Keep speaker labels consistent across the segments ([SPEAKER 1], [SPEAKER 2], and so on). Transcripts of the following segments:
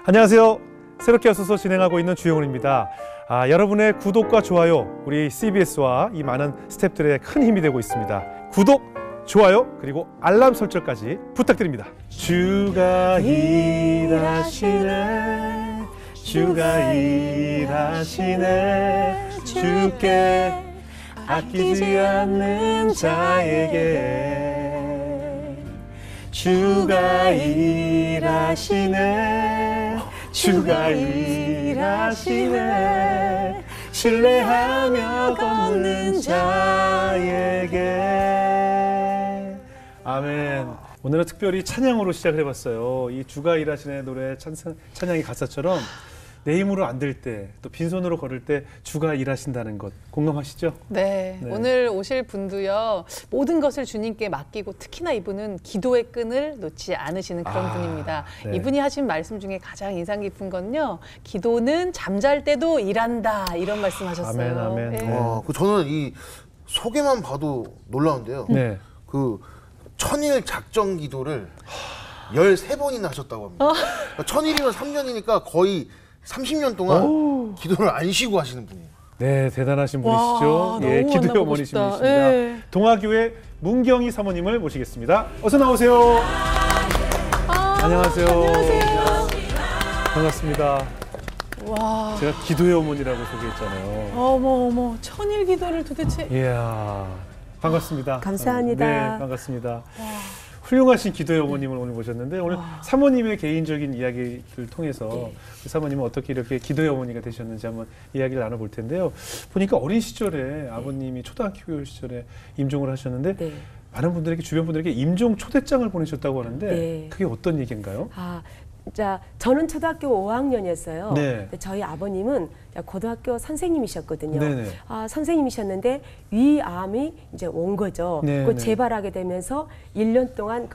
[SPEAKER 1] 안녕하세요. 새롭게 와서 진행하고 있는 주영훈입니다. 여러분의 구독과 좋아요, 우리 CBS와 이 많은 스태프들의 큰 힘이 되고 있습니다. 구독, 좋아요, 그리고 알람 설정까지 부탁드립니다. 주가 일하시네, 주가 일하시네, 주께 아끼지 않는 자에게 주가 일하시네, 주가 일하시네, 신뢰하며 걷는 자에게. 아멘. 오늘은 특별히 찬양으로 시작을 해봤어요. 이 주가 일하시네 노래 찬양이 가사처럼 내 힘으로 안 될 때, 또 빈손으로 걸을 때 주가 일하신다는 것 공감하시죠?
[SPEAKER 2] 네. 오늘 오실 분도요, 모든 것을 주님께 맡기고 특히나 이분은 기도의 끈을 놓지 않으시는 그런 분입니다.
[SPEAKER 1] 네.
[SPEAKER 2] 이분이 하신 말씀 중에 가장 인상 깊은 건요, 기도는 잠잘 때도 일한다, 이런 말씀하셨어요.
[SPEAKER 1] 아멘, 아멘.
[SPEAKER 2] 네.
[SPEAKER 3] 저는 이 소개만 봐도 놀라운데요.
[SPEAKER 1] 네.
[SPEAKER 3] 그 천일 작정 기도를 13번이나 하셨다고 합니다. 천일이면 3년이니까 거의 30년 동안 기도를 안 쉬고 하시는 분이에요.
[SPEAKER 1] 네, 대단하신 분이시죠.
[SPEAKER 2] 와,
[SPEAKER 1] 예,
[SPEAKER 2] 너무
[SPEAKER 1] 기도의
[SPEAKER 2] 만나보고
[SPEAKER 1] 어머니십니다.
[SPEAKER 2] 싶다. 예.
[SPEAKER 1] 동아교회 문경희 사모님을 모시겠습니다. 어서 나오세요. 안녕하세요.
[SPEAKER 2] 안녕하세요.
[SPEAKER 1] 반갑습니다.
[SPEAKER 2] 와.
[SPEAKER 1] 제가 기도의 어머니라고 소개했잖아요.
[SPEAKER 2] 어머, 천일 기도를 도대체.
[SPEAKER 1] 이야, 반갑습니다.
[SPEAKER 4] 감사합니다.
[SPEAKER 1] 네, 반갑습니다. 훌륭하신 기도의 어머님을 오늘 모셨는데, 오늘 사모님의 개인적인 이야기를 통해서 그 사모님은 어떻게 이렇게 기도의 어머니가 되셨는지 한번 이야기를 나눠볼 텐데요. 보니까 어린 시절에 아버님이 초등학교 시절에 임종을 하셨는데,
[SPEAKER 4] 네.
[SPEAKER 1] 많은 분들에게, 주변 분들에게 임종 초대장을 보내셨다고 하는데,
[SPEAKER 4] 네.
[SPEAKER 1] 그게 어떤 얘기인가요?
[SPEAKER 4] 저는 초등학교 5학년이었어요.
[SPEAKER 1] 네.
[SPEAKER 4] 저희 아버님은 고등학교 선생님이셨거든요.
[SPEAKER 1] 네네.
[SPEAKER 4] 선생님이셨는데 위암이 이제 온 거죠.
[SPEAKER 1] 네,
[SPEAKER 4] 그
[SPEAKER 1] 네.
[SPEAKER 4] 재발하게 되면서 1년 동안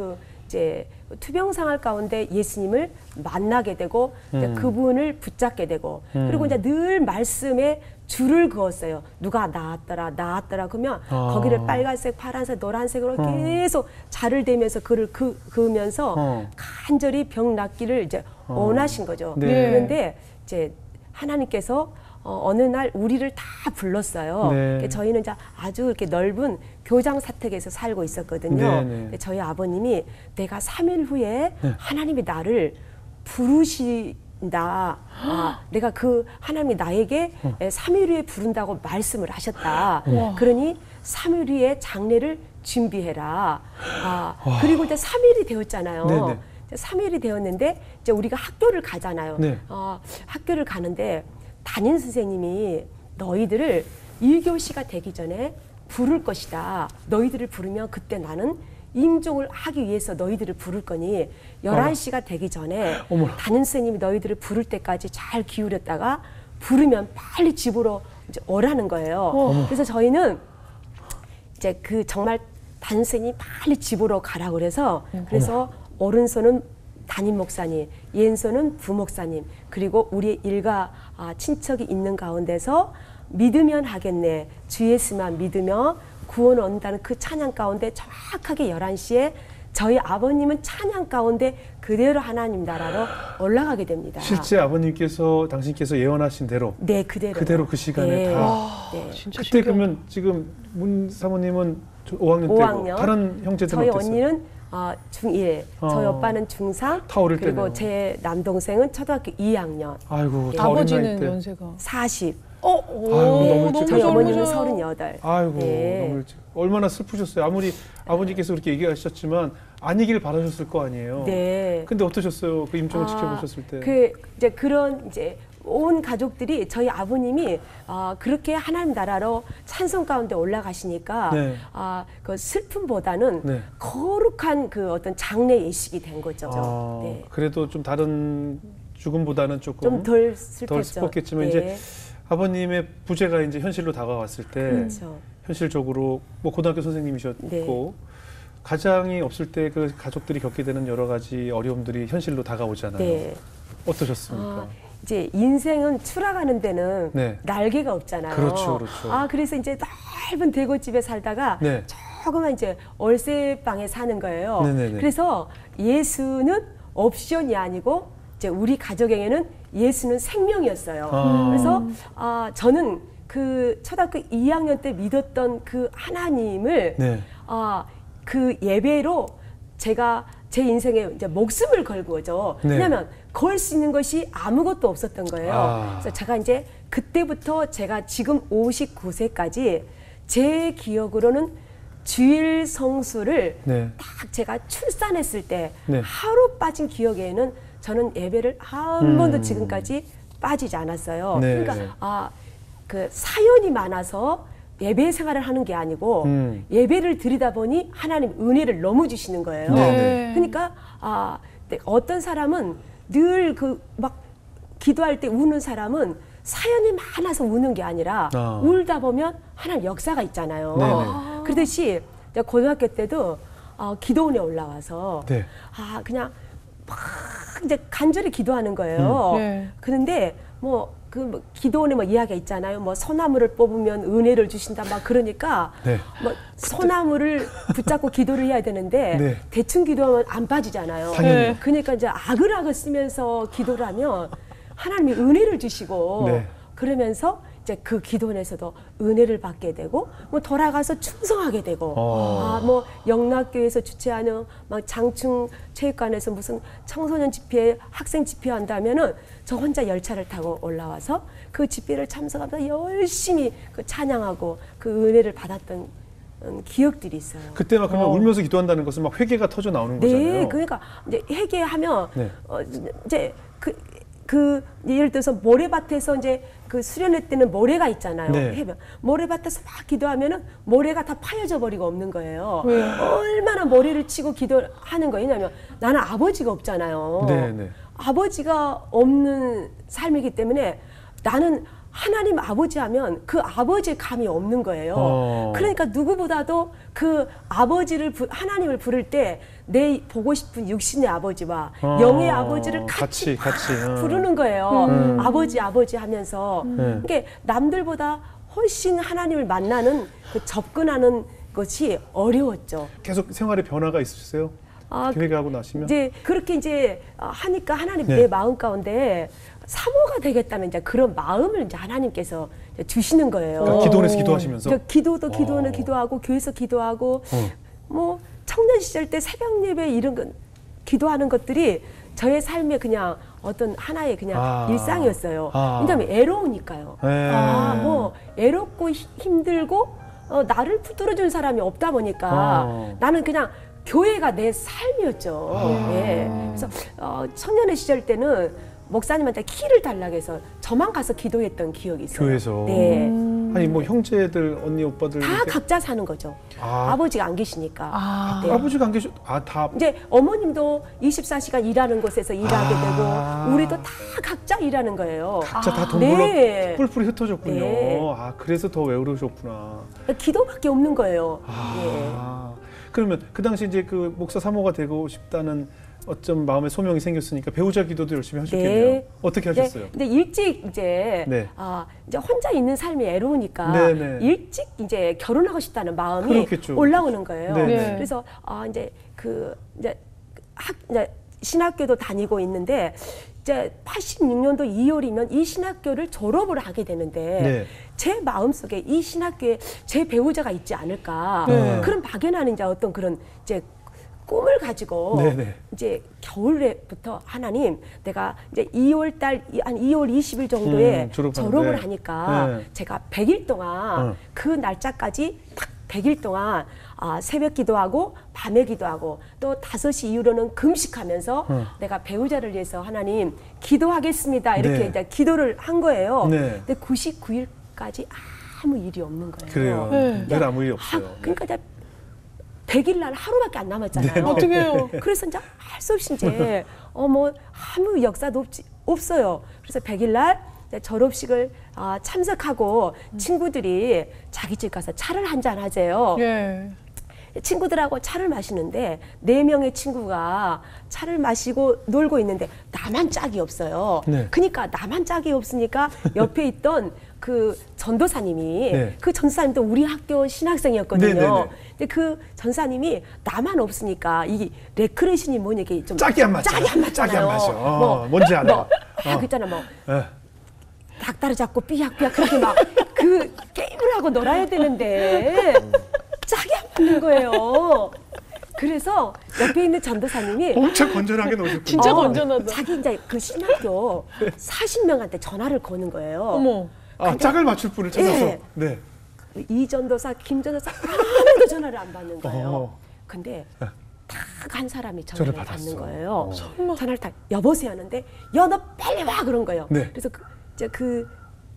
[SPEAKER 4] 이제 투병생활 가운데 예수님을 만나게 되고 그분을 붙잡게 되고 그리고 이제 늘 말씀에 줄을 그었어요. 누가 나았더라 그러면 거기를 빨간색, 파란색, 노란색으로 계속 자를 대면서 글을 그으면서 간절히 병 낫기를 이제 원하신 거죠.
[SPEAKER 1] 네.
[SPEAKER 4] 그런데 이제 하나님께서 어느 날 우리를 다 불렀어요.
[SPEAKER 1] 네.
[SPEAKER 4] 저희는 이제 아주 이렇게 넓은 교장 사택에서 살고 있었거든요.
[SPEAKER 1] 네, 네.
[SPEAKER 4] 저희 아버님이 내가 3일 후에 하나님이 나를 부르신다. 내가 그 하나님이 나에게 3일 후에 부른다고 말씀을 하셨다. 그러니 3일 후에 장례를 준비해라. 그리고 이제 3일이 되었잖아요.
[SPEAKER 1] 네네.
[SPEAKER 4] 3일이 되었는데 이제 우리가 학교를 가잖아요.
[SPEAKER 1] 네.
[SPEAKER 4] 학교를 가는데 담임 선생님이 너희들을 1교시가 되기 전에 부를 것이다. 너희들을 부르면 그때 나는 임종을 하기 위해서 너희들을 부를 거니 11시가 되기 전에 담임 선생님이 너희들을 부를 때까지 잘 기울였다가 부르면 빨리 집으로 이제 오라는 거예요. 그래서 저희는 이제 그 정말 담임 선생님이 빨리 집으로 가라 그래서 오른손은 담임 목사님, 왼손은 부목사님, 그리고 우리 일가 친척이 있는 가운데서 믿으면 하겠네, 주 예수만 믿으며 구원 온다는 그 찬양 가운데 정확하게 11시에 저희 아버님은 찬양 가운데 그대로 하나님 나라로 올라가게 됩니다.
[SPEAKER 1] 실제 아버님께서, 당신께서 예언하신 대로,
[SPEAKER 4] 네, 그대로
[SPEAKER 1] 그 시간에
[SPEAKER 4] 네.
[SPEAKER 1] 다.
[SPEAKER 4] 네.
[SPEAKER 2] 진짜
[SPEAKER 1] 그때
[SPEAKER 2] 신기하다.
[SPEAKER 1] 그러면 지금 문 사모님은 5학년 때고
[SPEAKER 4] 5학년.
[SPEAKER 1] 다른 형제들은
[SPEAKER 4] 저희
[SPEAKER 1] 어땠어요?
[SPEAKER 4] 언니는 중1, 저희 오빠는 중3,
[SPEAKER 1] 다 어릴
[SPEAKER 4] 그리고
[SPEAKER 1] 때네요.
[SPEAKER 4] 제 남동생은 초등학교 2학년,
[SPEAKER 1] 아이고,
[SPEAKER 4] 네.
[SPEAKER 1] 다 어린 나이
[SPEAKER 2] 아버지는
[SPEAKER 1] 때.
[SPEAKER 2] 연세가
[SPEAKER 4] 40.
[SPEAKER 1] 너무 일찍
[SPEAKER 4] 저희 어머니는
[SPEAKER 1] 젊으셔.
[SPEAKER 4] 38.
[SPEAKER 1] 아이고,
[SPEAKER 4] 네.
[SPEAKER 1] 너무 일찍. 얼마나 슬프셨어요. 아무리 아버님께서 그렇게 얘기하셨지만 아니길 바라셨을 거 아니에요.
[SPEAKER 4] 네.
[SPEAKER 1] 근데 어떠셨어요? 그 임종을 지켜보셨을 때.
[SPEAKER 4] 그런 온 가족들이 저희 아버님이 그렇게 하나님 나라로 찬송 가운데 올라가시니까
[SPEAKER 1] 네.
[SPEAKER 4] 그 슬픔보다는
[SPEAKER 1] 네.
[SPEAKER 4] 거룩한 그 어떤 장례 예식이 된 거죠. 네.
[SPEAKER 1] 그래도 좀 다른 죽음보다는 조금
[SPEAKER 4] 좀 덜 슬펐죠.
[SPEAKER 1] 덜 슬펐겠지만
[SPEAKER 4] 네.
[SPEAKER 1] 이제 아버님의 부재가 이제 현실로 다가왔을 때
[SPEAKER 4] 그렇죠.
[SPEAKER 1] 현실적으로 뭐 고등학교 선생님이셨고
[SPEAKER 4] 네.
[SPEAKER 1] 가장이 없을 때 그 가족들이 겪게 되는 여러 가지 어려움들이 현실로 다가오잖아요.
[SPEAKER 4] 네.
[SPEAKER 1] 어떠셨습니까?
[SPEAKER 4] 이제 인생은 추락하는 데는
[SPEAKER 1] 네.
[SPEAKER 4] 날개가 없잖아요.
[SPEAKER 1] 그렇죠, 그렇죠.
[SPEAKER 4] 그래서 이제 넓은 대고집에 살다가
[SPEAKER 1] 네.
[SPEAKER 4] 조그만 이제 월세방에 사는 거예요.
[SPEAKER 1] 네네네.
[SPEAKER 4] 그래서 예수는 옵션이 아니고 이제 우리 가족에게는 예수는 생명이었어요.
[SPEAKER 1] 아.
[SPEAKER 4] 그래서 저는 그 초등학교 2학년 때 믿었던 그 하나님을
[SPEAKER 1] 네.
[SPEAKER 4] 그 예배로 제가 제 인생에 이제 목숨을 걸고죠.
[SPEAKER 1] 네.
[SPEAKER 4] 왜냐하면 걸 수 있는 것이 아무것도 없었던 거예요. 그래서 제가 이제 그때부터 제가 지금 59세까지 제 기억으로는 주일 성수를
[SPEAKER 1] 네.
[SPEAKER 4] 딱 제가 출산했을 때
[SPEAKER 1] 네.
[SPEAKER 4] 하루 빠진 기억에는 저는 예배를 한 번도 지금까지 빠지지 않았어요.
[SPEAKER 1] 네.
[SPEAKER 4] 그러니까 그 사연이 많아서 예배 생활을 하는 게 아니고 예배를 드리다 보니 하나님 은혜를 너무 주시는 거예요.
[SPEAKER 1] 네.
[SPEAKER 4] 그러니까 어떤 사람은 늘 그 막 기도할 때 우는 사람은 사연이 많아서 우는 게 아니라 울다 보면 하나님 역사가 있잖아요.
[SPEAKER 1] 네네.
[SPEAKER 4] 그러듯이 제가 고등학교 때도 기도원에 올라와서
[SPEAKER 1] 네.
[SPEAKER 4] 그냥 막 이제 간절히 기도하는 거예요.
[SPEAKER 2] 네.
[SPEAKER 4] 그런데 기도원에 이야기가 있잖아요. 소나무를 뽑으면 은혜를 주신다 막 그러니까
[SPEAKER 1] 네.
[SPEAKER 4] 소나무를 붙잡고 기도를 해야 되는데
[SPEAKER 1] 네.
[SPEAKER 4] 대충 기도하면 안 빠지잖아요.
[SPEAKER 1] 당연히.
[SPEAKER 4] 그러니까 이제 아글아글 쓰면서 기도를 하면 하나님이 은혜를 주시고
[SPEAKER 1] 네.
[SPEAKER 4] 그러면서 이제 그 기도원에서도 은혜를 받게 되고 돌아가서 충성하게 되고 영락교에서 주최하는 장충 체육관에서 무슨 청소년 집회, 학생 집회 한다면은 저 혼자 열차를 타고 올라와서 그 집회를 참석하면서 열심히 그 찬양하고 그 은혜를 받았던 기억들이 있어요.
[SPEAKER 1] 그때 막 그러면 울면서 기도한다는 것은 막 회개가 터져 나오는 거잖아요.
[SPEAKER 4] 네, 그러니까 이제 회개하면
[SPEAKER 1] 네.
[SPEAKER 4] 이제 예를 들어서 모래밭에서 이제 그 수련회 때는 모래가 있잖아요.
[SPEAKER 1] 네.
[SPEAKER 4] 해변 모래밭에서 막 기도하면은 모래가 다 파여져 버리고 없는 거예요.
[SPEAKER 2] 왜요?
[SPEAKER 4] 얼마나 모래를 치고 기도하는 거예요. 왜냐하면 나는 아버지가 없잖아요.
[SPEAKER 1] 네.
[SPEAKER 4] 아버지가 없는 삶이기 때문에 나는 하나님 아버지 하면 그 아버지의 감이 없는 거예요. 그러니까 누구보다도 그 하나님을 부를 때 내 보고 싶은 육신의 아버지와 영의 아버지를 같이 부르는 거예요. 아버지 하면서. 그러니까 남들보다 훨씬 하나님을 만나는 그 접근하는 것이 어려웠죠.
[SPEAKER 1] 계속 생활에 변화가 있으세요? 회개하고 나시면?
[SPEAKER 4] 이제 그렇게 이제 하니까 하나님
[SPEAKER 1] 네.
[SPEAKER 4] 내 마음 가운데 사모가 되겠다는 이제 그런 마음을 이제 하나님께서 이제 주시는 거예요.
[SPEAKER 1] 그러니까 기도원에서 기도하시면서?
[SPEAKER 4] 기도원에 기도하고 교회에서 기도하고 청년 시절 때 새벽 예배 이런 거 기도하는 것들이 저의 삶에 그냥 어떤 하나의 그냥 일상이었어요. 왜냐하면 애로우니까요. 애롭고 힘들고 나를 붙들어준 사람이 없다 보니까 나는 그냥 교회가 내 삶이었죠. 예. 그래서 청년의 시절 때는 목사님한테 키를 달라고 해서 저만 가서 기도했던 기억이 있어요.
[SPEAKER 1] 교회에서?
[SPEAKER 4] 네.
[SPEAKER 1] 아니 형제들, 언니, 오빠들
[SPEAKER 4] 다
[SPEAKER 1] 이렇게?
[SPEAKER 4] 각자 사는 거죠. 아버지가 안 계시니까. 네.
[SPEAKER 1] 아버지가 안 계셔? 다
[SPEAKER 4] 이제 어머님도 24시간 일하는 곳에서 일하게 되고 우리도 다 각자 일하는 거예요.
[SPEAKER 1] 각자 다 돈
[SPEAKER 4] 네.
[SPEAKER 1] 벌러 뿔뿔이 흩어졌군요.
[SPEAKER 4] 네.
[SPEAKER 1] 그래서 더 외로우셨구나.
[SPEAKER 4] 기도밖에 없는 거예요.
[SPEAKER 1] 그러면 그 당시 이제 그 목사 사모가 되고 싶다는 어쩜 마음의 소명이 생겼으니까 배우자 기도도 열심히 하셨겠네요.
[SPEAKER 4] 네.
[SPEAKER 1] 어떻게 하셨어요?
[SPEAKER 4] 근데 일찍 이제
[SPEAKER 1] 네.
[SPEAKER 4] 이제 혼자 있는 삶이 애로우니까
[SPEAKER 1] 네네.
[SPEAKER 4] 일찍 이제 결혼하고 싶다는 마음이
[SPEAKER 1] 그렇겠죠.
[SPEAKER 4] 올라오는 거예요.
[SPEAKER 1] 네네.
[SPEAKER 4] 그래서 이제 이제 신학교도 다니고 있는데 이제 86년도 2월이면 이 신학교를 졸업을 하게 되는데
[SPEAKER 1] 네.
[SPEAKER 4] 제 마음속에 이 신학교에 제 배우자가 있지 않을까 그런 막연한 이제 어떤 그런 이제 꿈을 가지고
[SPEAKER 1] 네네.
[SPEAKER 4] 이제 겨울에부터 하나님 내가 이제 2월 20일 정도에 졸업을 하니까 제가 100일 동안 그 날짜까지 딱 100일 동안 새벽 기도하고 밤에 기도하고 또 5시 이후로는 금식하면서 내가 배우자를 위해서 하나님 기도하겠습니다. 이렇게
[SPEAKER 1] 네.
[SPEAKER 4] 이제 기도를 한 거예요.
[SPEAKER 1] 네.
[SPEAKER 4] 근데 99일까지 아무 일이 없는 거예요.
[SPEAKER 1] 그래요. 늘 아무 일이 없어요.
[SPEAKER 4] 그러니까 이제 100일 날 하루밖에 안 남았잖아요.
[SPEAKER 1] 네.
[SPEAKER 2] 어떻게 해요?
[SPEAKER 4] 그래서 이제 할 수 없이 이제 아무 역사도 없어요. 그래서 100일 날 졸업식을 참석하고 친구들이 자기 집 가서 차를 한잔 하재요.
[SPEAKER 2] 예.
[SPEAKER 4] 친구들하고 차를 마시는데 4명의 친구가 차를 마시고 놀고 있는데 나만 짝이 없어요.
[SPEAKER 1] 네.
[SPEAKER 4] 그러니까 나만 짝이 없으니까 옆에 있던 그 전도사님이
[SPEAKER 1] 네.
[SPEAKER 4] 그 전도사님도 우리 학교 신학생이었거든요.
[SPEAKER 1] 네, 네, 네.
[SPEAKER 4] 근데 그 전사님이 나만 없으니까 이 레크레이션이 뭐냐 이게 좀
[SPEAKER 1] 짝이 안 맞죠.
[SPEAKER 4] 짝이 안 맞잖아요.
[SPEAKER 1] 짝이 안 맞죠. 뭔지 알아.
[SPEAKER 4] 그랬잖아 뭐
[SPEAKER 1] 예.
[SPEAKER 4] 닭다리 잡고 삐약삐약 그렇게 막 그 게임을 하고 놀아야 되는데 짝이 안 맞는 거예요. 그래서 옆에 있는 전도사님이
[SPEAKER 1] 엄청 건전하게 노셨군요.
[SPEAKER 2] 진짜 건전하다.
[SPEAKER 4] 자기 이제 그 신학교 40명한테 전화를 거는 거예요.
[SPEAKER 2] 어머.
[SPEAKER 1] 아, 짝을 맞출 분을 찾아서.
[SPEAKER 4] 예.
[SPEAKER 1] 네.
[SPEAKER 4] 이 전도사, 김 전도사 아무도 전화를 안 받는 거예요.
[SPEAKER 1] 어.
[SPEAKER 4] 근데 딱 한 사람이
[SPEAKER 1] 전화를
[SPEAKER 4] 전화를 받는
[SPEAKER 1] 받았어.
[SPEAKER 4] 거예요. 전화를 다 여보세요 하는데 야 너 빨리 와 그런 거예요.
[SPEAKER 1] 네.
[SPEAKER 4] 그래서 그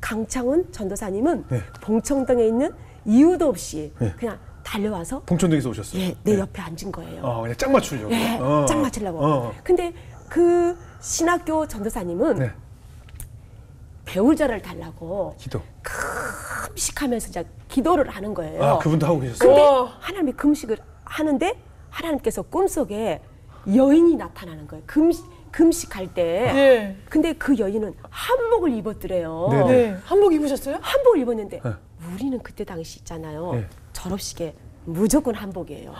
[SPEAKER 4] 강창훈 전도사님은
[SPEAKER 1] 네.
[SPEAKER 4] 봉청동에 있는 이유도 없이
[SPEAKER 1] 네.
[SPEAKER 4] 그냥 달려와서
[SPEAKER 1] 봉천동에서 오셨어요.
[SPEAKER 4] 예, 내 옆에 앉은 거예요.
[SPEAKER 1] 그냥 짝 맞추려고.
[SPEAKER 4] 예, 짝 맞추려고. 근데 그 신학교 전도사님은
[SPEAKER 1] 네.
[SPEAKER 4] 배우자를 달라고
[SPEAKER 1] 기도.
[SPEAKER 4] 금식하면서 이제 기도를 하는 거예요.
[SPEAKER 1] 아, 그분도 하고 계셨어요.
[SPEAKER 4] 근데
[SPEAKER 2] 우와.
[SPEAKER 4] 하나님이 금식을 하는데 하나님께서 꿈속에 여인이 나타나는 거예요. 금식할 때.
[SPEAKER 2] 예.
[SPEAKER 4] 근데 그 여인은 한복을 입었더래요.
[SPEAKER 1] 네네.
[SPEAKER 2] 네. 한복 입으셨어요?
[SPEAKER 4] 한복을 입었는데
[SPEAKER 1] 네.
[SPEAKER 4] 우리는 그때 당시 있잖아요.
[SPEAKER 1] 네.
[SPEAKER 4] 졸업식에 무조건 한복이에요.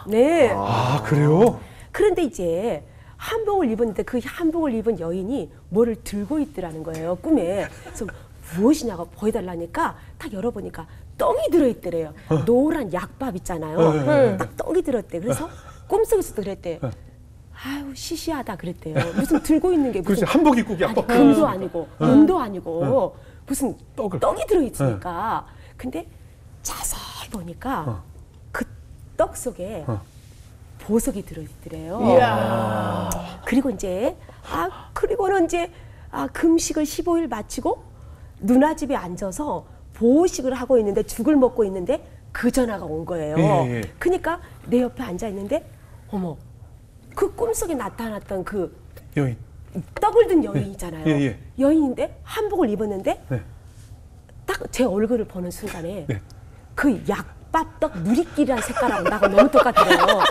[SPEAKER 4] 네.
[SPEAKER 1] 아, 그래요?
[SPEAKER 4] 그런데 이제 한복을 입었는데 그 한복을 입은 여인이 뭐를 들고 있더라는 거예요. 꿈에. 그래서 무엇이냐고 보여달라니까 딱 열어보니까 떡이 들어있더래요. 노란 약밥 있잖아요.
[SPEAKER 1] 네.
[SPEAKER 4] 딱 떡이 들었대. 그래서 꿈속에서도 그랬대. 아유 시시하다 그랬대요. 무슨 들고 있는 게
[SPEAKER 1] 그렇지.
[SPEAKER 4] 무슨
[SPEAKER 1] 한복 입고 그냥
[SPEAKER 4] 아니, 금도 아니고 은도 아니고 무슨
[SPEAKER 1] 떡을.
[SPEAKER 4] 떡이 들어있으니까. 근데 자세히 보니까 그 떡 속에 보석이 들어있더래요.
[SPEAKER 2] 이야.
[SPEAKER 4] 그리고 이제 그리고는 이제 금식을 15일 마치고 누나 집에 앉아서 보호식을 하고 있는데 죽을 먹고 있는데 그 전화가 온 거예요.
[SPEAKER 1] 예.
[SPEAKER 4] 그러니까 내 옆에 앉아 있는데 어머 그 꿈속에 나타났던 그
[SPEAKER 1] 여인.
[SPEAKER 4] 떡을 든 여인 있잖아요.
[SPEAKER 1] 예.
[SPEAKER 4] 여인인데 한복을 입었는데
[SPEAKER 1] 네.
[SPEAKER 4] 딱 제 얼굴을 보는 순간에
[SPEAKER 1] 네.
[SPEAKER 4] 그 약밥떡 누리끼리한 색깔하고 나하고 너무 똑같아요.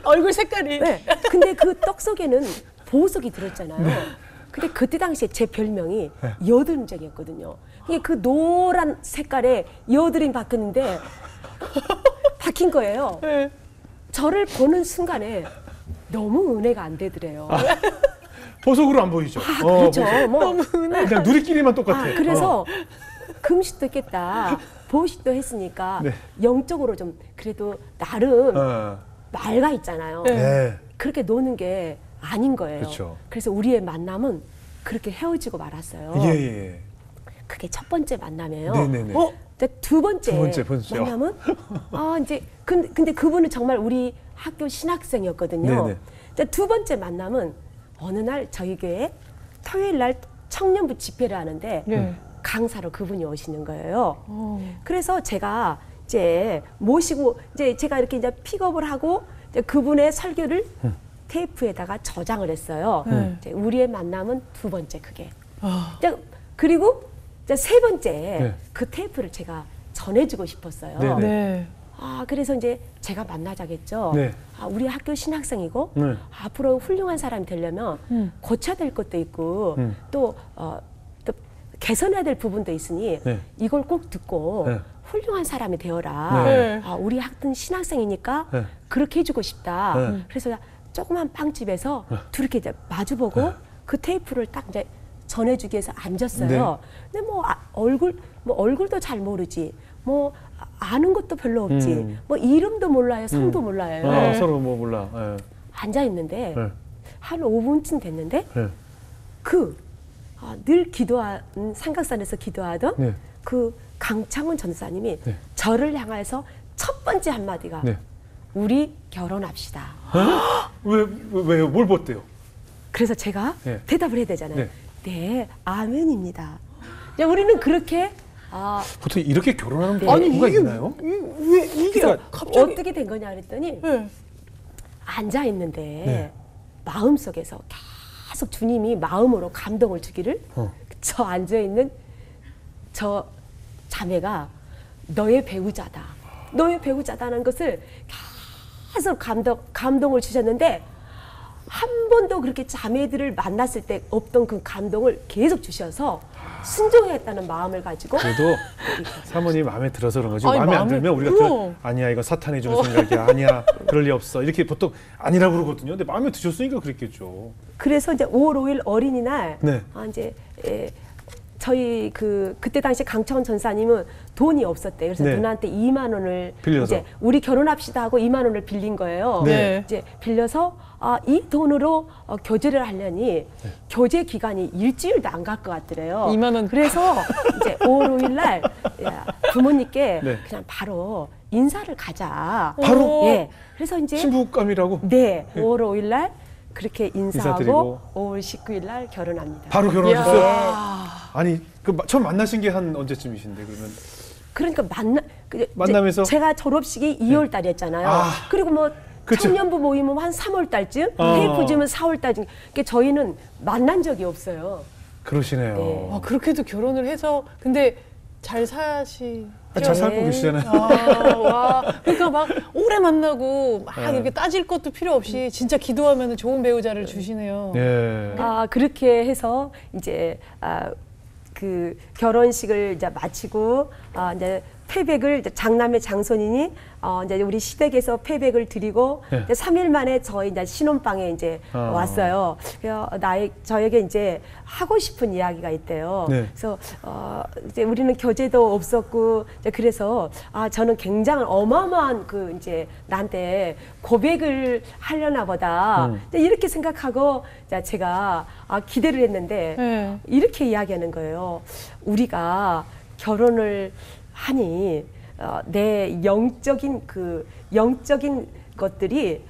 [SPEAKER 2] 얼굴 색깔이.
[SPEAKER 4] 네. 근데 그 떡 속에는 보석이 들었잖아요. 근데 그때 당시에 제 별명이 여드름쟁이였거든요. 이게 그 노란 색깔에 여드름이 바뀌었는데 박힌 거예요.
[SPEAKER 2] 네.
[SPEAKER 4] 저를 보는 순간에 너무 은혜가 안 되더래요.
[SPEAKER 1] 보석으로 안 보이죠?
[SPEAKER 4] 그렇죠.
[SPEAKER 1] 보석.
[SPEAKER 4] 뭐
[SPEAKER 1] 그냥 누리끼리만 똑같아.
[SPEAKER 4] 그래서 금식도 했겠다. 보식도 했으니까
[SPEAKER 1] 네.
[SPEAKER 4] 영적으로 좀 그래도 나름
[SPEAKER 1] 어.
[SPEAKER 4] 맑아 있잖아요.
[SPEAKER 1] 네.
[SPEAKER 4] 그렇게 노는 게 아닌 거예요.
[SPEAKER 1] 그렇죠.
[SPEAKER 4] 그래서 우리의 만남은 그렇게 헤어지고 말았어요.
[SPEAKER 1] 예.
[SPEAKER 4] 그게 첫 번째 만남이에요.
[SPEAKER 1] 네네네.
[SPEAKER 4] 이제 두 번째
[SPEAKER 1] 번째요.
[SPEAKER 4] 만남은 이제 근데 그분은 정말 우리 학교 신학생이었거든요.
[SPEAKER 1] 네네.
[SPEAKER 4] 이제 두 번째 만남은 어느 날 저희 교회 토요일 날 청년부 집회를 하는데
[SPEAKER 2] 네.
[SPEAKER 4] 강사로 그분이 오시는 거예요. 그래서 제가 이제 모시고 이제 제가 이렇게 이제 픽업을 하고 이제 그분의 설교를 테이프에다가 저장을 했어요. 이제 우리의 만남은 두 번째 그게. 이제 그리고 이제 세 번째
[SPEAKER 1] 네.
[SPEAKER 4] 그 테이프를 제가 전해주고 싶었어요.
[SPEAKER 1] 네네.
[SPEAKER 2] 네.
[SPEAKER 4] 그래서 이제 제가 만나자겠죠.
[SPEAKER 1] 네.
[SPEAKER 4] 우리 학교 신학생이고
[SPEAKER 1] 네.
[SPEAKER 4] 앞으로 훌륭한 사람이 되려면 고쳐야 될 것도 있고 또 개선해야 될 부분도 있으니
[SPEAKER 1] 네.
[SPEAKER 4] 이걸 꼭 듣고
[SPEAKER 1] 네.
[SPEAKER 4] 훌륭한 사람이 되어라.
[SPEAKER 2] 네.
[SPEAKER 4] 우리 학생 신학생이니까
[SPEAKER 1] 네.
[SPEAKER 4] 그렇게 해주고 싶다.
[SPEAKER 1] 네.
[SPEAKER 4] 그래서 조그만 빵집에서 둘이 이렇게 이제 마주보고 그 테이프를 딱 이제 전해주기 위해서 앉았어요. 근데 얼굴도 잘 모르지. 아는 것도 별로 없지. 이름도 몰라요. 성도 몰라요.
[SPEAKER 1] 서로 뭐 몰라. 예.
[SPEAKER 4] 앉아 있는데
[SPEAKER 1] 네.
[SPEAKER 4] 한 5분쯤 됐는데
[SPEAKER 1] 네.
[SPEAKER 4] 늘 기도하는 삼각산에서 기도하던
[SPEAKER 1] 네.
[SPEAKER 4] 그 강창훈 전사님이
[SPEAKER 1] 네.
[SPEAKER 4] 저를 향해서 첫 번째 한마디가
[SPEAKER 1] 네.
[SPEAKER 4] 우리 결혼합시다.
[SPEAKER 1] 왜요? 뭘 봤대요?
[SPEAKER 4] 그래서 제가
[SPEAKER 1] 네.
[SPEAKER 4] 대답을 해야 되잖아요.
[SPEAKER 1] 네.
[SPEAKER 4] 네, 아멘입니다. 이제 우리는 그렇게
[SPEAKER 1] 보통 이렇게 결혼하는
[SPEAKER 4] 네.
[SPEAKER 1] 경우가 있나요?
[SPEAKER 2] 왜 이게
[SPEAKER 4] 그래서
[SPEAKER 2] 갑자기?
[SPEAKER 4] 어떻게 된 거냐 그랬더니
[SPEAKER 2] 네.
[SPEAKER 4] 앉아 있는데
[SPEAKER 1] 네.
[SPEAKER 4] 마음속에서 계속 주님이 마음으로 감동을 주기를 저 앉아 있는 저 자매가 너의 배우자다. 너의 배우자다는 것을 계속 감동을 주셨는데 한 번도 그렇게 자매들을 만났을 때 없던 그 감동을 계속 주셔서 순종했다는 마음을 가지고
[SPEAKER 1] 그래도 사모님 마음에 들어서 그런 거지.
[SPEAKER 2] 아니,
[SPEAKER 1] 마음에 안
[SPEAKER 2] 마음에-
[SPEAKER 1] 들면 우리가
[SPEAKER 2] 그럼.
[SPEAKER 1] 아니야 이거 사탄이 주는 생각이야. 아니야 그럴 리 없어. 이렇게 보통 아니라고 그러거든요. 근데 마음에 드셨으니까 그랬겠죠.
[SPEAKER 4] 그래서 이제 5월 5일 어린이날
[SPEAKER 1] 네.
[SPEAKER 4] 이제 저희 그때 당시 강창원 전사님은 돈이 없었대요. 그래서
[SPEAKER 1] 네.
[SPEAKER 4] 누나한테 2만 원을
[SPEAKER 1] 빌려서.
[SPEAKER 4] 이제 우리 결혼합시다 하고 2만 원을 빌린 거예요.
[SPEAKER 2] 네.
[SPEAKER 4] 이제 빌려서 이 돈으로 교제를 하려니 교제 기간이 일주일도 안 갈 것 같더래요.
[SPEAKER 2] 2만 원.
[SPEAKER 4] 그래서 이제 5월 5일 날 부모님께
[SPEAKER 1] 네.
[SPEAKER 4] 그냥 바로 인사를 가자.
[SPEAKER 1] 바로?
[SPEAKER 4] 예. 그래서 이제
[SPEAKER 1] 신부감이라고
[SPEAKER 4] 네, 5월 5일 날 그렇게 인사하고
[SPEAKER 1] 인사드리고.
[SPEAKER 4] 5월 19일 날 결혼합니다.
[SPEAKER 1] 바로 결혼하셨어요.
[SPEAKER 2] 이야.
[SPEAKER 1] 아니 그 처음 만나신 게 한 언제쯤이신데 그러면?
[SPEAKER 4] 그러니까
[SPEAKER 1] 만나면서?
[SPEAKER 4] 제가 졸업식이 2월 달이었잖아요.
[SPEAKER 1] 아.
[SPEAKER 4] 그리고 뭐
[SPEAKER 1] 그쵸.
[SPEAKER 4] 청년부 모임은 한 3월 달쯤, 테이프즘은 4월 달쯤. 그러니까 저희는 만난 적이 없어요.
[SPEAKER 1] 그러시네요.
[SPEAKER 4] 네.
[SPEAKER 2] 와, 그렇게도 결혼을 해서 근데 잘 사시.
[SPEAKER 1] 잘 살고
[SPEAKER 4] 네.
[SPEAKER 1] 계시잖아요.
[SPEAKER 2] 와, 그러니까 막 오래 만나고 막
[SPEAKER 1] 네.
[SPEAKER 2] 이렇게 따질 것도 필요 없이 진짜 기도하면 좋은 배우자를 주시네요.
[SPEAKER 1] 예.
[SPEAKER 4] 그렇게 해서 이제 그 결혼식을 이제 마치고 이제 패백을 이제 장남의 장손이니 이제 우리 시댁에서 패백을 드리고
[SPEAKER 1] 네.
[SPEAKER 4] 이제 3일 만에 저희 이제 신혼방에 이제 왔어요. 그래서 저에게 이제 하고 싶은 이야기가 있대요.
[SPEAKER 1] 네.
[SPEAKER 4] 그래서 이제 우리는 교제도 없었고 이제 그래서 저는 굉장히 어마어마한 그 이제 나한테 고백을 하려나 보다 이제 이렇게 생각하고 이제 제가 기대를 했는데
[SPEAKER 2] 네.
[SPEAKER 4] 이렇게 이야기하는 거예요. 우리가 결혼을 하니 내 영적인 것들이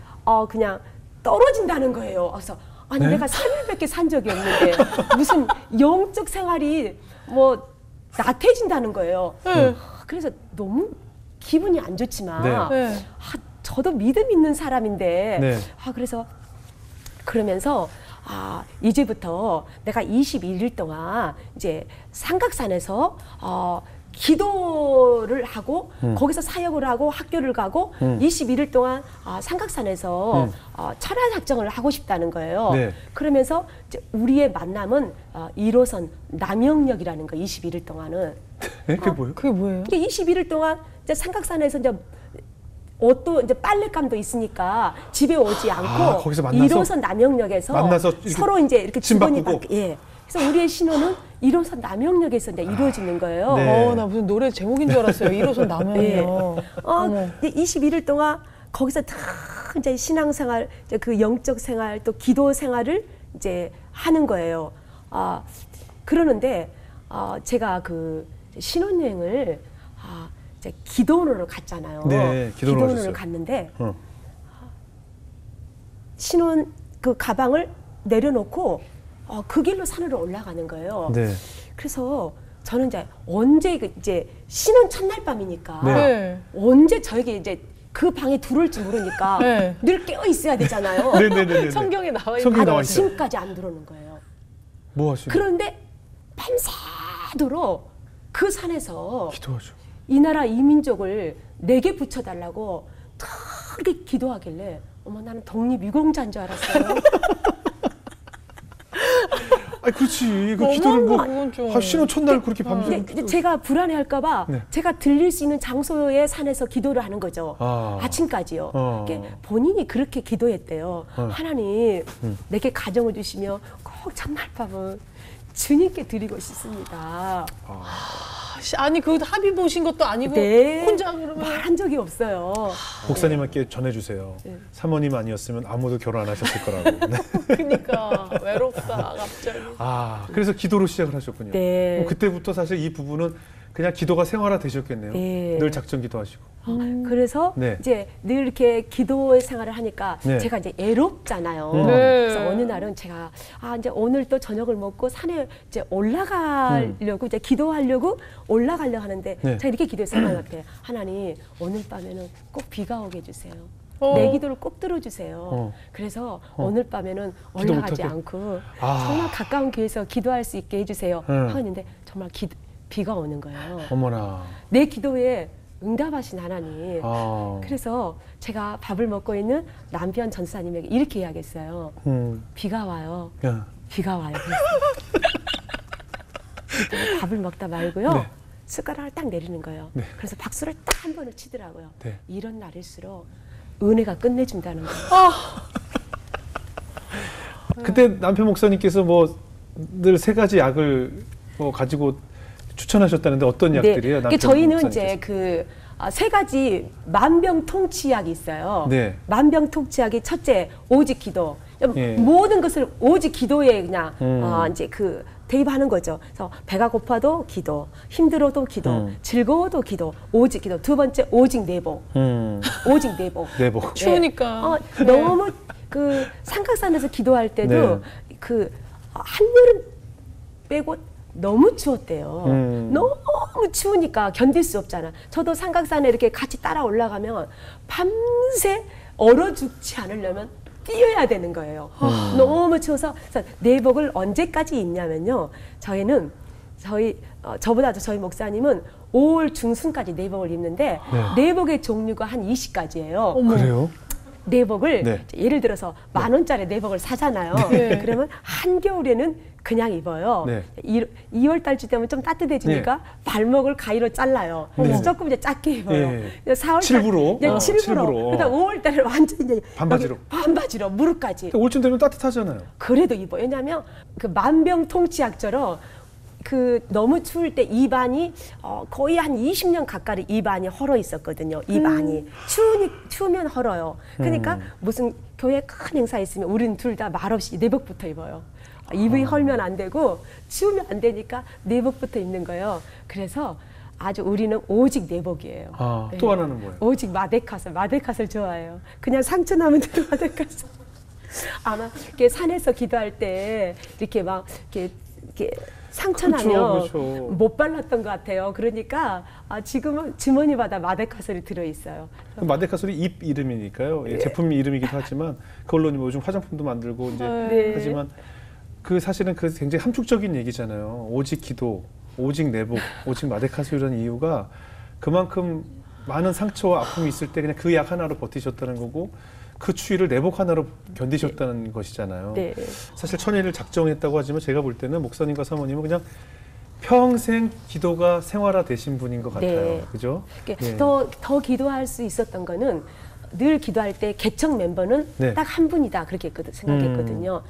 [SPEAKER 4] 그냥 떨어진다는 거예요. 그래서 아니
[SPEAKER 1] 네?
[SPEAKER 4] 내가 3일밖에 산 적이 없는데 무슨 영적 생활이 뭐 나태해진다는 거예요. 그래서 너무 기분이 안 좋지만
[SPEAKER 1] 네.
[SPEAKER 2] 네.
[SPEAKER 4] 저도 믿음 있는 사람인데
[SPEAKER 1] 네.
[SPEAKER 4] 그래서 그러면서 이제부터 내가 21일 동안 이제 삼각산에서 기도를 하고 거기서 사역을 하고 학교를 가고 21일 동안 삼각산에서 철야 작정을 하고 싶다는 거예요.
[SPEAKER 1] 네.
[SPEAKER 4] 그러면서 이제 우리의 만남은 1호선 남영역이라는 거 21일 동안은.
[SPEAKER 1] 그게 뭐예요?
[SPEAKER 2] 그게 뭐예요?
[SPEAKER 4] 이게 21일 동안 이제 삼각산에서 이제 옷도 이제 빨랫감도 있으니까 집에 오지 않고
[SPEAKER 1] 거기서 만나서?
[SPEAKER 4] 1호선 남영역에서
[SPEAKER 1] 만나서 이렇게
[SPEAKER 4] 서로 이제 이렇게
[SPEAKER 1] 짐
[SPEAKER 4] 주거니
[SPEAKER 1] 바꾸고?
[SPEAKER 4] 예. 그래서 우리의 신혼은 1호선 남영역에서 이제 이루어지는 거예요.
[SPEAKER 1] 네.
[SPEAKER 2] 나 무슨 노래 제목인 줄 알았어요. 1호선 남영이요. 어머.
[SPEAKER 4] 이제 21일 동안 거기서 다 이제 신앙생활, 이제 그 영적 생활, 또 기도 생활을 이제 하는 거예요. 그러는데 제가 그 신혼여행을 이제 기도원으로 갔잖아요.
[SPEAKER 1] 네, 기도원으로 가셨어요.
[SPEAKER 4] 갔는데
[SPEAKER 1] 어.
[SPEAKER 4] 신혼 그 가방을 내려놓고 그 길로 산으로 올라가는 거예요.
[SPEAKER 1] 네.
[SPEAKER 4] 그래서 저는 이제 언제 이제 신혼 첫날 밤이니까
[SPEAKER 1] 네.
[SPEAKER 2] 네.
[SPEAKER 4] 언제 저에게 이제 그 방에 들어올지 모르니까
[SPEAKER 2] 네.
[SPEAKER 4] 늘 깨어 있어야 되잖아요.
[SPEAKER 1] 네네네.
[SPEAKER 2] 성경에 나와 있는
[SPEAKER 1] 성경에 나와 있어요.
[SPEAKER 4] 아침까지 안 들어오는 거예요.
[SPEAKER 1] 뭐 하시고?
[SPEAKER 4] 그런데 밤새도록 그 산에서
[SPEAKER 1] 기도하죠.
[SPEAKER 4] 이 나라 이 민족을 내게 붙여달라고 그렇게 기도하길래 어머 나는 독립유공자인 줄 알았어요.
[SPEAKER 1] 그렇지. 그
[SPEAKER 2] 너무한
[SPEAKER 1] 기도를
[SPEAKER 2] 거, 그건 좀.
[SPEAKER 1] 신혼 첫날 그렇게 밤새.
[SPEAKER 4] 근데 제가 불안해할까봐
[SPEAKER 1] 네.
[SPEAKER 4] 제가 들릴 수 있는 장소의 산에서 기도를 하는 거죠. 아침까지요. 그러니까 본인이 그렇게 기도했대요. 하나님 내게 가정을 주시며 꼭 첫날 밤은 주님께 드리고 싶습니다.
[SPEAKER 2] 아니 그 합의 보신 것도 아니고
[SPEAKER 4] 네.
[SPEAKER 2] 혼자 그러면
[SPEAKER 4] 말한 적이 없어요.
[SPEAKER 1] 목사님께 전해주세요. 사모님 아니었으면 아무도 결혼 안 하셨을 거라고. 네.
[SPEAKER 2] 그러니까 외롭다 갑자기.
[SPEAKER 1] 그래서 기도로 시작을 하셨군요.
[SPEAKER 4] 네.
[SPEAKER 1] 그럼 그때부터 사실 이 부분은 그냥 기도가 생활화 되셨겠네요.
[SPEAKER 4] 네.
[SPEAKER 1] 늘 작전 기도하시고.
[SPEAKER 4] 그래서
[SPEAKER 1] 네.
[SPEAKER 4] 이제 늘 이렇게 기도의 생활을 하니까
[SPEAKER 1] 네.
[SPEAKER 4] 제가 이제 애롭잖아요.
[SPEAKER 2] 네.
[SPEAKER 4] 그래서 어느 날은 제가 이제 오늘 또 저녁을 먹고 산에 이제 올라가려고 이제 기도하려고 올라가려고 하는데
[SPEAKER 1] 네.
[SPEAKER 4] 제가 이렇게 기도했어요. 하나님 앞에 하나님 오늘 밤에는 꼭 비가 오게 해주세요.
[SPEAKER 2] 어.
[SPEAKER 4] 내 기도를 꼭 들어주세요. 그래서 오늘 밤에는
[SPEAKER 1] 기도
[SPEAKER 4] 올라가지
[SPEAKER 1] 못하게.
[SPEAKER 4] 않고 정말 가까운 교회에서 기도할 수 있게 해주세요. 하는데 정말 비가 오는 거예요.
[SPEAKER 1] 어머나.
[SPEAKER 4] 내 기도에 응답하신 하나님.
[SPEAKER 1] 아.
[SPEAKER 4] 그래서 제가 밥을 먹고 있는 남편 전사님에게 이렇게 이야기했어요. 비가 와요.
[SPEAKER 1] 야.
[SPEAKER 4] 비가 와요. 그랬어요. 밥을 먹다 말고요.
[SPEAKER 1] 네.
[SPEAKER 4] 숟가락을 딱 내리는 거예요.
[SPEAKER 1] 네.
[SPEAKER 4] 그래서 박수를 딱 한 번을 치더라고요.
[SPEAKER 1] 네.
[SPEAKER 4] 이런 날일수록 은혜가 끝내준다는 거예요.
[SPEAKER 1] 그때 남편 목사님께서 뭐 늘 세 가지 약을 뭐 가지고 추천하셨다는데 어떤 약들이에요? 남편
[SPEAKER 4] 저희는
[SPEAKER 1] 목사님께서?
[SPEAKER 4] 이제 그 세 가지 만병통치약이 있어요.
[SPEAKER 1] 네.
[SPEAKER 4] 만병통치약이 첫째 오직 기도.
[SPEAKER 1] 예.
[SPEAKER 4] 모든 것을 오직 기도에 그냥
[SPEAKER 1] 음.
[SPEAKER 4] 이제 그 대입하는 거죠. 그래서 배가 고파도 기도, 힘들어도 기도, 즐거워도 기도, 오직 기도. 두 번째 오직 내복. 오직 내복.
[SPEAKER 1] 내복.
[SPEAKER 2] 추우니까.
[SPEAKER 4] 너무 그 삼각산에서 기도할 때도
[SPEAKER 1] 네.
[SPEAKER 4] 그 한여름 빼고 너무 추웠대요. 너무 추우니까 견딜 수 없잖아. 저도 삼각산에 이렇게 같이 따라 올라가면 밤새 얼어 죽지 않으려면 뛰어야 되는 거예요. 너무 추워서 그래서 내복을 언제까지 입냐면요. 저희는 저보다도 저희 목사님은 5월 중순까지 내복을 입는데 내복의 종류가 한 20가지예요.
[SPEAKER 1] 그래요?
[SPEAKER 4] 내복을
[SPEAKER 1] 네.
[SPEAKER 4] 예를 들어서 10,000원짜리 내복을 사잖아요.
[SPEAKER 2] 네.
[SPEAKER 4] 그러면 한겨울에는 그냥 입어요.
[SPEAKER 1] 네.
[SPEAKER 4] 2월 달쯤 되면 좀 따뜻해지니까 발목을 가위로 잘라요. 그래서 조금 이제 작게 입어요. 4월
[SPEAKER 1] 7부로?
[SPEAKER 4] 네, 7부로.
[SPEAKER 1] 칠부로.
[SPEAKER 4] 그다음 5월 달에 완전 이제
[SPEAKER 1] 반바지로.
[SPEAKER 4] 여기 반바지로 무릎까지.
[SPEAKER 1] 올쯤 되면 따뜻하잖아요.
[SPEAKER 4] 그래도 입어. 왜냐하면 그 만병통치약처럼 그 너무 추울 때 입안이 거의 한 20년 가까이 입안이 헐어 있었거든요. 입안이 추우면 헐어요. 그러니까 무슨 교회 큰 행사 있으면 우리는 둘 다 말없이 내복부터 입어요. 입이 헐면 안 되고 추우면 안 되니까 내복부터 입는 거예요. 그래서 아주 우리는 오직 내복이에요.
[SPEAKER 1] 또 하나는 뭐예요?
[SPEAKER 4] 오직 마데카슬 좋아해요. 그냥 상처 나면 돼도 마데카슬. 아마 이렇게 산에서 기도할 때 이렇게 막 이렇게 상처 나면
[SPEAKER 1] 그렇죠.
[SPEAKER 4] 못 발랐던 것 같아요. 그러니까 지금은 주머니마다 마데카슬이 들어있어요.
[SPEAKER 1] 마데카솔이 입 이름이니까요. 예, 제품 이름이기도 하지만 그걸로 요즘 화장품도 만들고 이제
[SPEAKER 4] 네.
[SPEAKER 1] 하지만 그 사실은 그 굉장히 함축적인 얘기잖아요. 오직 기도, 오직 내복, 오직 마데카솔이라는 이유가 그만큼 많은 상처와 아픔이 있을 때 그냥 그 약 하나로 버티셨다는 거고 그 추위를 내복 하나로 견디셨다는 것이잖아요.
[SPEAKER 4] 네.
[SPEAKER 1] 사실 천일을 작정했다고 하지만 제가 볼 때는 목사님과 사모님은 그냥 평생 기도가 생활화되신 분인 것 같아요.
[SPEAKER 4] 네.
[SPEAKER 1] 그죠? 예.
[SPEAKER 4] 더 기도할 수 있었던 거는 늘 기도할 때 개척 멤버는
[SPEAKER 1] 네.
[SPEAKER 4] 딱 한 분이다 그렇게 생각했거든요.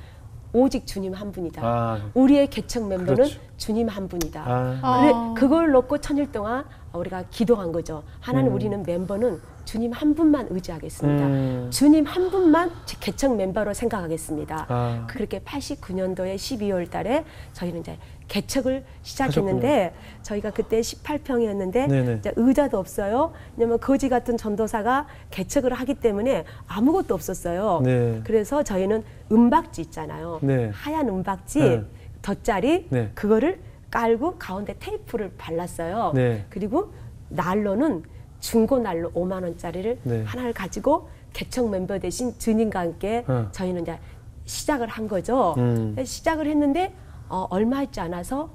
[SPEAKER 4] 오직 주님 한 분이다. 우리의 개척 멤버는
[SPEAKER 1] 그렇죠.
[SPEAKER 4] 주님 한 분이다.
[SPEAKER 2] 아.
[SPEAKER 4] 그걸 놓고 천일 동안 우리가 기도한 거죠. 하나님 우리는 멤버는 주님 한 분만 의지하겠습니다. 주님 한 분만 개척 멤버로 생각하겠습니다. 그렇게 89년도에 12월 달에 저희는 이제 개척을 시작했는데 저희가 그때 18평이었는데 이제 의자도 없어요. 왜냐면 거지 같은 전도사가 개척을 하기 때문에 아무것도 없었어요.
[SPEAKER 1] 네.
[SPEAKER 4] 그래서 저희는 은박지 있잖아요.
[SPEAKER 1] 네.
[SPEAKER 4] 하얀 은박지
[SPEAKER 1] 네.
[SPEAKER 4] 덧자리
[SPEAKER 1] 네.
[SPEAKER 4] 그거를 깔고 가운데 테이프를 발랐어요.
[SPEAKER 1] 네.
[SPEAKER 4] 그리고 난로는 중고 난로 5만 원짜리를
[SPEAKER 1] 네.
[SPEAKER 4] 하나를 가지고 개척 멤버 대신 주님과 함께 저희는 이제 시작을 한 거죠. 시작을 했는데 얼마 있지 않아서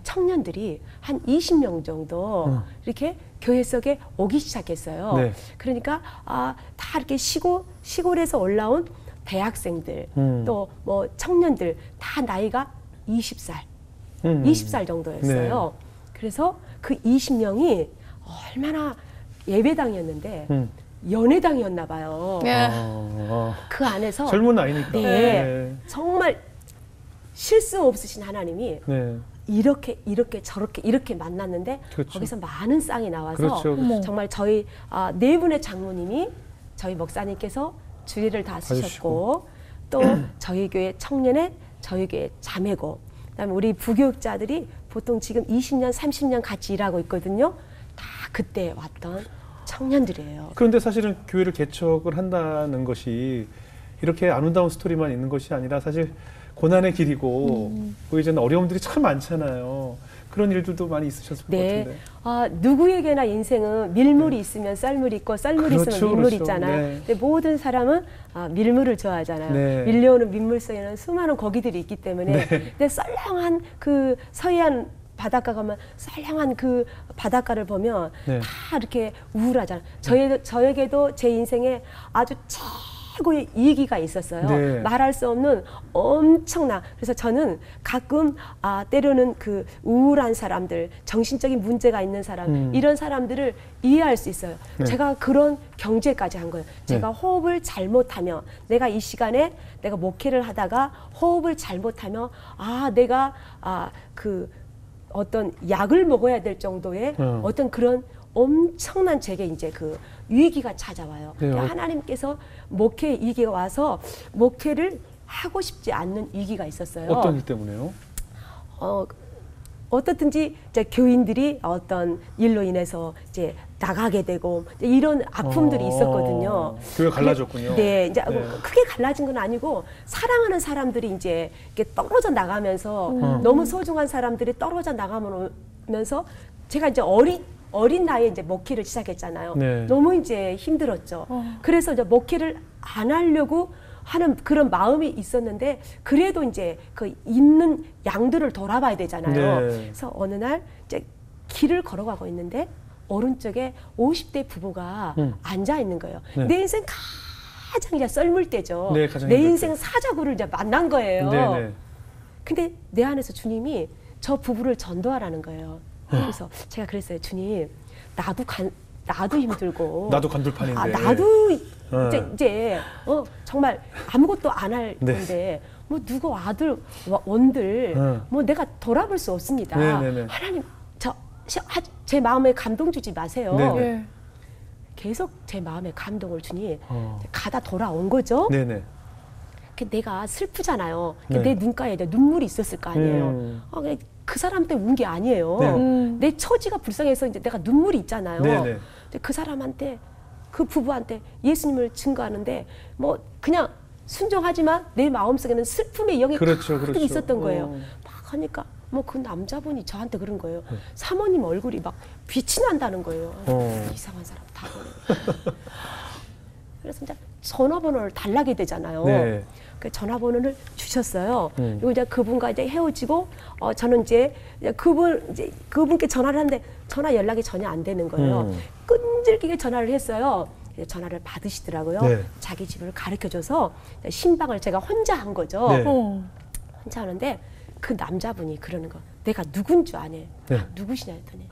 [SPEAKER 4] 청년들이 한 20명 정도 이렇게 교회 속에 오기 시작했어요.
[SPEAKER 1] 네.
[SPEAKER 4] 그러니까 다 이렇게 시골에서 올라온 대학생들 또 뭐 청년들 다 나이가 20살 20살 정도였어요.
[SPEAKER 1] 네.
[SPEAKER 4] 그래서 그 20명이 얼마나 예배당이었는데 연회당이었나 봐요.
[SPEAKER 2] 예.
[SPEAKER 4] 그 안에서
[SPEAKER 1] 젊은 나이니까.
[SPEAKER 4] 네. 정말 실수 없으신 하나님이
[SPEAKER 1] 네.
[SPEAKER 4] 이렇게 저렇게 이렇게 만났는데
[SPEAKER 1] 그렇죠.
[SPEAKER 4] 거기서 많은 쌍이 나와서
[SPEAKER 1] 그렇죠.
[SPEAKER 4] 정말 저희 네 분의 장로님이 저희 목사님께서 주례를 다 쓰셨고 또 저희 교회 청년회 저희 교회 자매고 그다음에 우리 부교육자들이 보통 지금 20년 30년 같이 일하고 있거든요. 다 그때 왔던 청년들이에요.
[SPEAKER 1] 그런데 사실은 교회를 개척을 한다는 것이 이렇게 아름다운 스토리만 있는 것이 아니라 사실 고난의 길이고 보이는 어려움들이 참 많잖아요. 그런 일들도 많이 있으셨을 것 같은데.
[SPEAKER 4] 누구에게나 인생은 밀물이 있으면 썰물이 있고 썰물이
[SPEAKER 1] 그렇죠,
[SPEAKER 4] 있으면 밀물이
[SPEAKER 1] 그렇죠.
[SPEAKER 4] 있잖아요.
[SPEAKER 1] 네.
[SPEAKER 4] 근데 모든 사람은 밀물을 좋아하잖아요.
[SPEAKER 1] 네.
[SPEAKER 4] 밀려오는 민물 속에는 수많은 고기들이 있기 때문에 근데 썰렁한 그 서해안 바닷가 가면 쌀량한 그 바닷가를 보면
[SPEAKER 1] 네.
[SPEAKER 4] 다 이렇게 우울하잖아요. 저에게도 제 인생에 아주 최고의 위기가 있었어요.
[SPEAKER 1] 네.
[SPEAKER 4] 말할 수 없는 엄청난. 그래서 저는 가끔 때로는 그 우울한 사람들, 정신적인 문제가 있는 사람, 이런 사람들을 이해할 수 있어요.
[SPEAKER 1] 네.
[SPEAKER 4] 제가 그런 경제까지 한 거예요. 제가 호흡을 잘못하면, 내가 이 시간에 내가 목회를 하다가 호흡을 잘못하면 내가 그 어떤 약을 먹어야 될 정도의 어떤 그런 엄청난 제게 이제 그 위기가 찾아와요.
[SPEAKER 1] 네.
[SPEAKER 4] 하나님께서 목회 위기가 와서 목회를 하고 싶지 않는 위기가 있었어요.
[SPEAKER 1] 어떤 일 때문에요?
[SPEAKER 4] 어떻든지 이제 교인들이 어떤 일로 인해서 이제 나가게 되고 이제 이런 아픔들이 있었거든요.
[SPEAKER 1] 교회 갈라졌군요.
[SPEAKER 4] 네, 이제
[SPEAKER 1] 네.
[SPEAKER 4] 크게 갈라진 건 아니고 사랑하는 사람들이 이제 이렇게 떨어져 나가면서 너무 소중한 사람들이 떨어져 나가면서 제가 이제 어린 나이에 이제 목회를 시작했잖아요.
[SPEAKER 1] 네.
[SPEAKER 4] 너무 이제 힘들었죠. 그래서 이제 목회를 안 하려고 하는 그런 마음이 있었는데 그래도 이제 그 있는 양들을 돌아봐야 되잖아요.
[SPEAKER 1] 네.
[SPEAKER 4] 그래서 어느 날 이제 길을 걸어가고 있는데 오른쪽에 50대 부부가 앉아 있는 거예요.
[SPEAKER 1] 네.
[SPEAKER 4] 내 인생 가장 이제 썰물 때죠.
[SPEAKER 1] 네, 가장
[SPEAKER 4] 내
[SPEAKER 1] 힘들
[SPEAKER 4] 인생
[SPEAKER 1] 때.
[SPEAKER 4] 사자구를 이제 만난 거예요.
[SPEAKER 1] 네, 네.
[SPEAKER 4] 근데 내 안에서 주님이 저 부부를 전도하라는 거예요. 그래서 제가 그랬어요. 주님, 나도 힘들고
[SPEAKER 1] 나도 간둘판인데.
[SPEAKER 4] 나도 이제 정말 아무것도 안 할
[SPEAKER 1] 네.
[SPEAKER 4] 건데 뭐 누구 아들 원들 뭐 내가 돌아볼 수 없습니다.
[SPEAKER 1] 네, 네, 네.
[SPEAKER 4] 하나님 제 마음에 감동 주지 마세요.
[SPEAKER 1] 네, 네.
[SPEAKER 2] 예.
[SPEAKER 4] 계속 제 마음에 감동을 주니 가다 돌아온 거죠.
[SPEAKER 1] 네네.
[SPEAKER 4] 내가 슬프잖아요.
[SPEAKER 1] 네.
[SPEAKER 4] 내 눈가에 눈물이 있었을 거 아니에요. 그 사람 때문에 운 게 아니에요.
[SPEAKER 1] 네.
[SPEAKER 4] 내 처지가 불쌍해서 이제 내가 눈물이 있잖아요.
[SPEAKER 1] 네네.
[SPEAKER 4] 근데 그 사람한테 그 부부한테 예수님을 증거하는데 뭐 그냥 순종하지만 내 마음속에는 슬픔의 영이
[SPEAKER 1] 그렇죠,
[SPEAKER 4] 가득
[SPEAKER 1] 그렇죠.
[SPEAKER 4] 있었던 거예요. 막 하니까 뭐 그 남자분이 저한테 그런 거예요. 사모님 얼굴이 막 빛이 난다는 거예요. 이상한 사람 다 보네. 그래서 이제 전화번호를 달라게 되잖아요.
[SPEAKER 1] 네.
[SPEAKER 4] 그 전화번호를 주셨어요. 그리고 이제 그분과 이제 헤어지고 저는 이제 그분께 전화를 하는데 전화 연락이 전혀 안 되는 거예요. 끈질기게 전화를 했어요. 전화를 받으시더라고요.
[SPEAKER 1] 네.
[SPEAKER 4] 자기 집을 가르쳐줘서 신방을 제가 혼자 한 거죠.
[SPEAKER 1] 네.
[SPEAKER 4] 혼자 하는데 그 남자분이 그러는 거. 내가 누군 줄 아네.
[SPEAKER 1] 네.
[SPEAKER 4] 누구시냐 했더니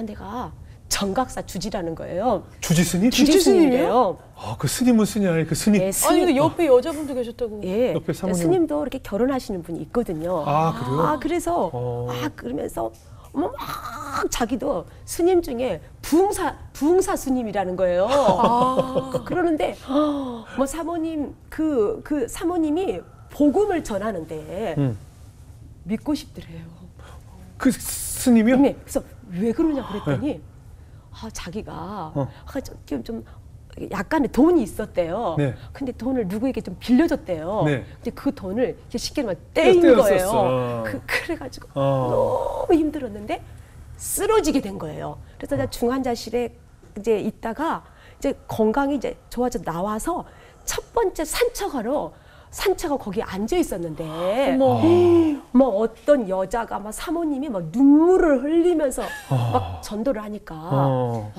[SPEAKER 4] 내가 정각사 주지라는 거예요.
[SPEAKER 1] 주지 스님?
[SPEAKER 4] 주지스님이래요.
[SPEAKER 1] 그 스님은 스님 아니 그 스님.
[SPEAKER 4] 예,
[SPEAKER 2] 아니
[SPEAKER 4] 스님.
[SPEAKER 2] 근데 옆에 여자분도 계셨다고.
[SPEAKER 4] 예,
[SPEAKER 1] 옆에 사모님.
[SPEAKER 4] 스님도 이렇게 결혼하시는 분이 있거든요.
[SPEAKER 1] 그래요?
[SPEAKER 4] 그래서 그러면서 막 자기도 스님 중에 부흥사 스님이라는 거예요. 그러는데 뭐 사모님 그 사모님이 복음을 전하는데 믿고 싶더래요.
[SPEAKER 1] 그 스님이요?
[SPEAKER 4] 네, 그래서 왜 그러냐 그랬더니 자기가 좀 약간의 돈이 있었대요.
[SPEAKER 1] 네.
[SPEAKER 4] 근데 돈을 누구에게 좀 빌려줬대요.
[SPEAKER 1] 네.
[SPEAKER 4] 근데 그 돈을 쉽게 말하면 떼인
[SPEAKER 1] 떼었었어.
[SPEAKER 4] 거예요. 그래가지고 너무 힘들었는데 쓰러지게 된 거예요. 그래서 이제 중환자실에 이제 있다가 이제 건강이 이제 좋아져 나와서 첫 번째 산처가 거기 앉아 있었는데 뭐 어떤 여자가 막 사모님이 막 눈물을 흘리면서 막 전도를 하니까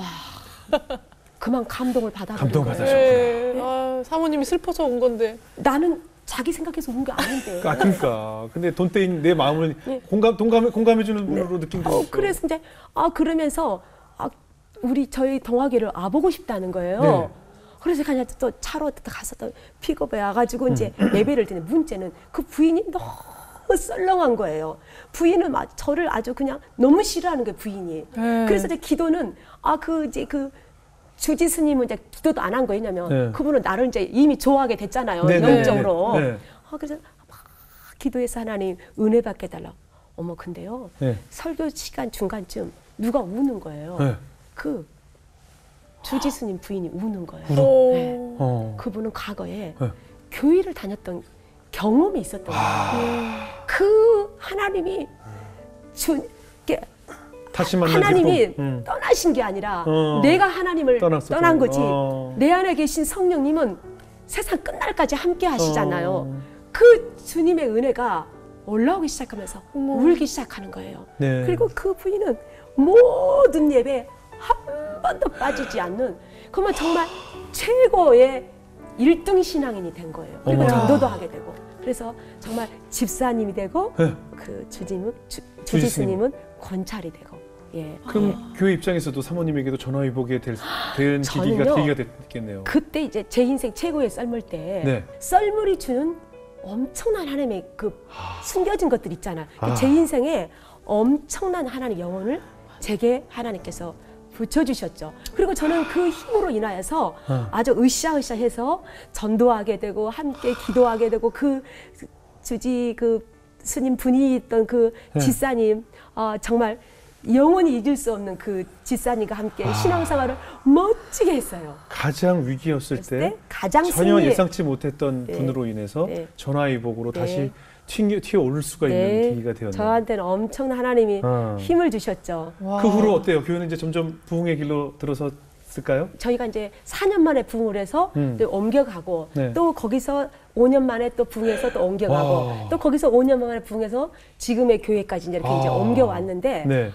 [SPEAKER 4] 그만 감동을 받아가는 거예요.
[SPEAKER 1] 감동받으셨구나.
[SPEAKER 2] 사모님이 슬퍼서 온 건데.
[SPEAKER 4] 나는 자기 생각해서 온 게 아닌데.
[SPEAKER 1] 그러니까. 근데 돈 떼인 내 마음을
[SPEAKER 4] 네.
[SPEAKER 1] 공감해주는 분으로 느낀 거죠.
[SPEAKER 4] 그래서 이제 그러면서 저희 동화교를 와보고 싶다는 거예요.
[SPEAKER 1] 네.
[SPEAKER 4] 그래서 그냥 또 차로 가서 또 픽업해 와가지고 이제 예배를 드는 문제는 그 부인이 너무 썰렁한 거예요. 부인은 저를 아주 그냥 너무 싫어하는 거예요, 부인이. 그래서 이제 기도는 그 주지 스님은 이제 기도도 안 한 거예요. 왜냐면 그분은 나를 이제 이미 좋아하게 됐잖아요. 영적으로. 그래서 막 기도해서 하나님 은혜 받게 달라. 어머 근데요. 설교 시간 중간쯤 누가 우는 거예요. 그 주지 스님 부인이 우는 거예요. 그분은 과거에 교회를 다녔던 경험이 있었던 거예요. 그 하나님이
[SPEAKER 1] 다시 만난
[SPEAKER 4] 하나님이
[SPEAKER 1] 기쁨.
[SPEAKER 4] 떠나신 게 아니라 내가 하나님을 떠난 거지. 내 안에 계신 성령님은 세상 끝날까지 함께 하시잖아요. 그 주님의 은혜가 올라오기 시작하면서
[SPEAKER 2] 어머.
[SPEAKER 4] 울기 시작하는 거예요.
[SPEAKER 1] 네.
[SPEAKER 4] 그리고 그 부인은 모든 예배 한 번도 빠지지 않는 그러면 정말 최고의 1등 신앙인이 된 거예요. 그리고
[SPEAKER 1] 어머나.
[SPEAKER 4] 전도도 하게 되고 그래서 정말 집사님이 되고
[SPEAKER 1] 네.
[SPEAKER 4] 그 주지스님은 권찰이 되고 예.
[SPEAKER 1] 그럼 교회 입장에서도 사모님에게도 전화위복이 된
[SPEAKER 4] 저는요,
[SPEAKER 1] 계기가 됐겠네요.
[SPEAKER 4] 그때 이제 제 인생 최고의 썰물 때
[SPEAKER 1] 네.
[SPEAKER 4] 썰물이 주는 엄청난 하나님의 그 숨겨진 것들 있잖아요.
[SPEAKER 1] 아.
[SPEAKER 4] 제 인생에 엄청난 하나님의 영혼을 제게 하나님께서 붙여주셨죠. 그리고 저는 그 힘으로 인하여서 아주 으쌰으쌰해서 전도하게 되고 함께 기도하게 되고 그 스님 분이 있던 그
[SPEAKER 1] 네.
[SPEAKER 4] 지사님 정말 영원히 잊을 수 없는 그 지사님과 함께 신앙생활을 멋지게 했어요.
[SPEAKER 1] 가장 위기였을 때
[SPEAKER 4] 가장
[SPEAKER 1] 전혀
[SPEAKER 4] 승리의-
[SPEAKER 1] 예상치 못했던
[SPEAKER 4] 네.
[SPEAKER 1] 분으로 인해서
[SPEAKER 4] 네.
[SPEAKER 1] 전화위복으로
[SPEAKER 4] 네.
[SPEAKER 1] 다시 튀어 오를 수가 있는 계기가 되었네요.
[SPEAKER 4] 저한테는 엄청난 하나님이 힘을 주셨죠.
[SPEAKER 2] 와.
[SPEAKER 1] 그 후로 어때요? 교회는 이제 점점 부흥의 길로 들어섰을까요?
[SPEAKER 4] 저희가 이제 4년 만에 부흥을 해서 또 옮겨가고
[SPEAKER 1] 네.
[SPEAKER 4] 또 거기서 5년 만에 또 부흥해서 또 옮겨가고
[SPEAKER 1] 와.
[SPEAKER 4] 또 거기서 5년 만에 부흥해서 지금의 교회까지 이제 이렇게 이제 옮겨왔는데
[SPEAKER 1] 네.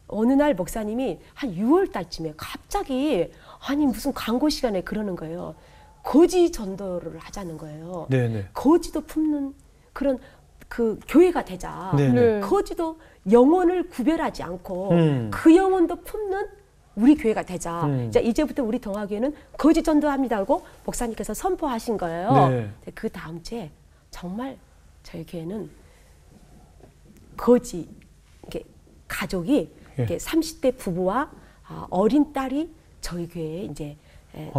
[SPEAKER 4] 어느 날 목사님이 한 6월 달쯤에 갑자기 아니 무슨 광고 시간에 그러는 거예요. 거지 전도를 하자는 거예요.
[SPEAKER 1] 네네.
[SPEAKER 4] 거지도 품는 그런 그 교회가 되자.
[SPEAKER 1] 네네.
[SPEAKER 2] 네.
[SPEAKER 4] 거지도 영혼을 구별하지 않고 그 영혼도 품는 우리 교회가 되자. 자, 이제부터 우리 동아교회는 거지 전도합니다 하고 목사님께서 선포하신 거예요.
[SPEAKER 1] 네.
[SPEAKER 4] 그 다음 주에 정말 저희 교회는 거지 이게 가족이
[SPEAKER 1] 예.
[SPEAKER 4] 이렇게 30대 부부와 어린 딸이 저희 교회에 이제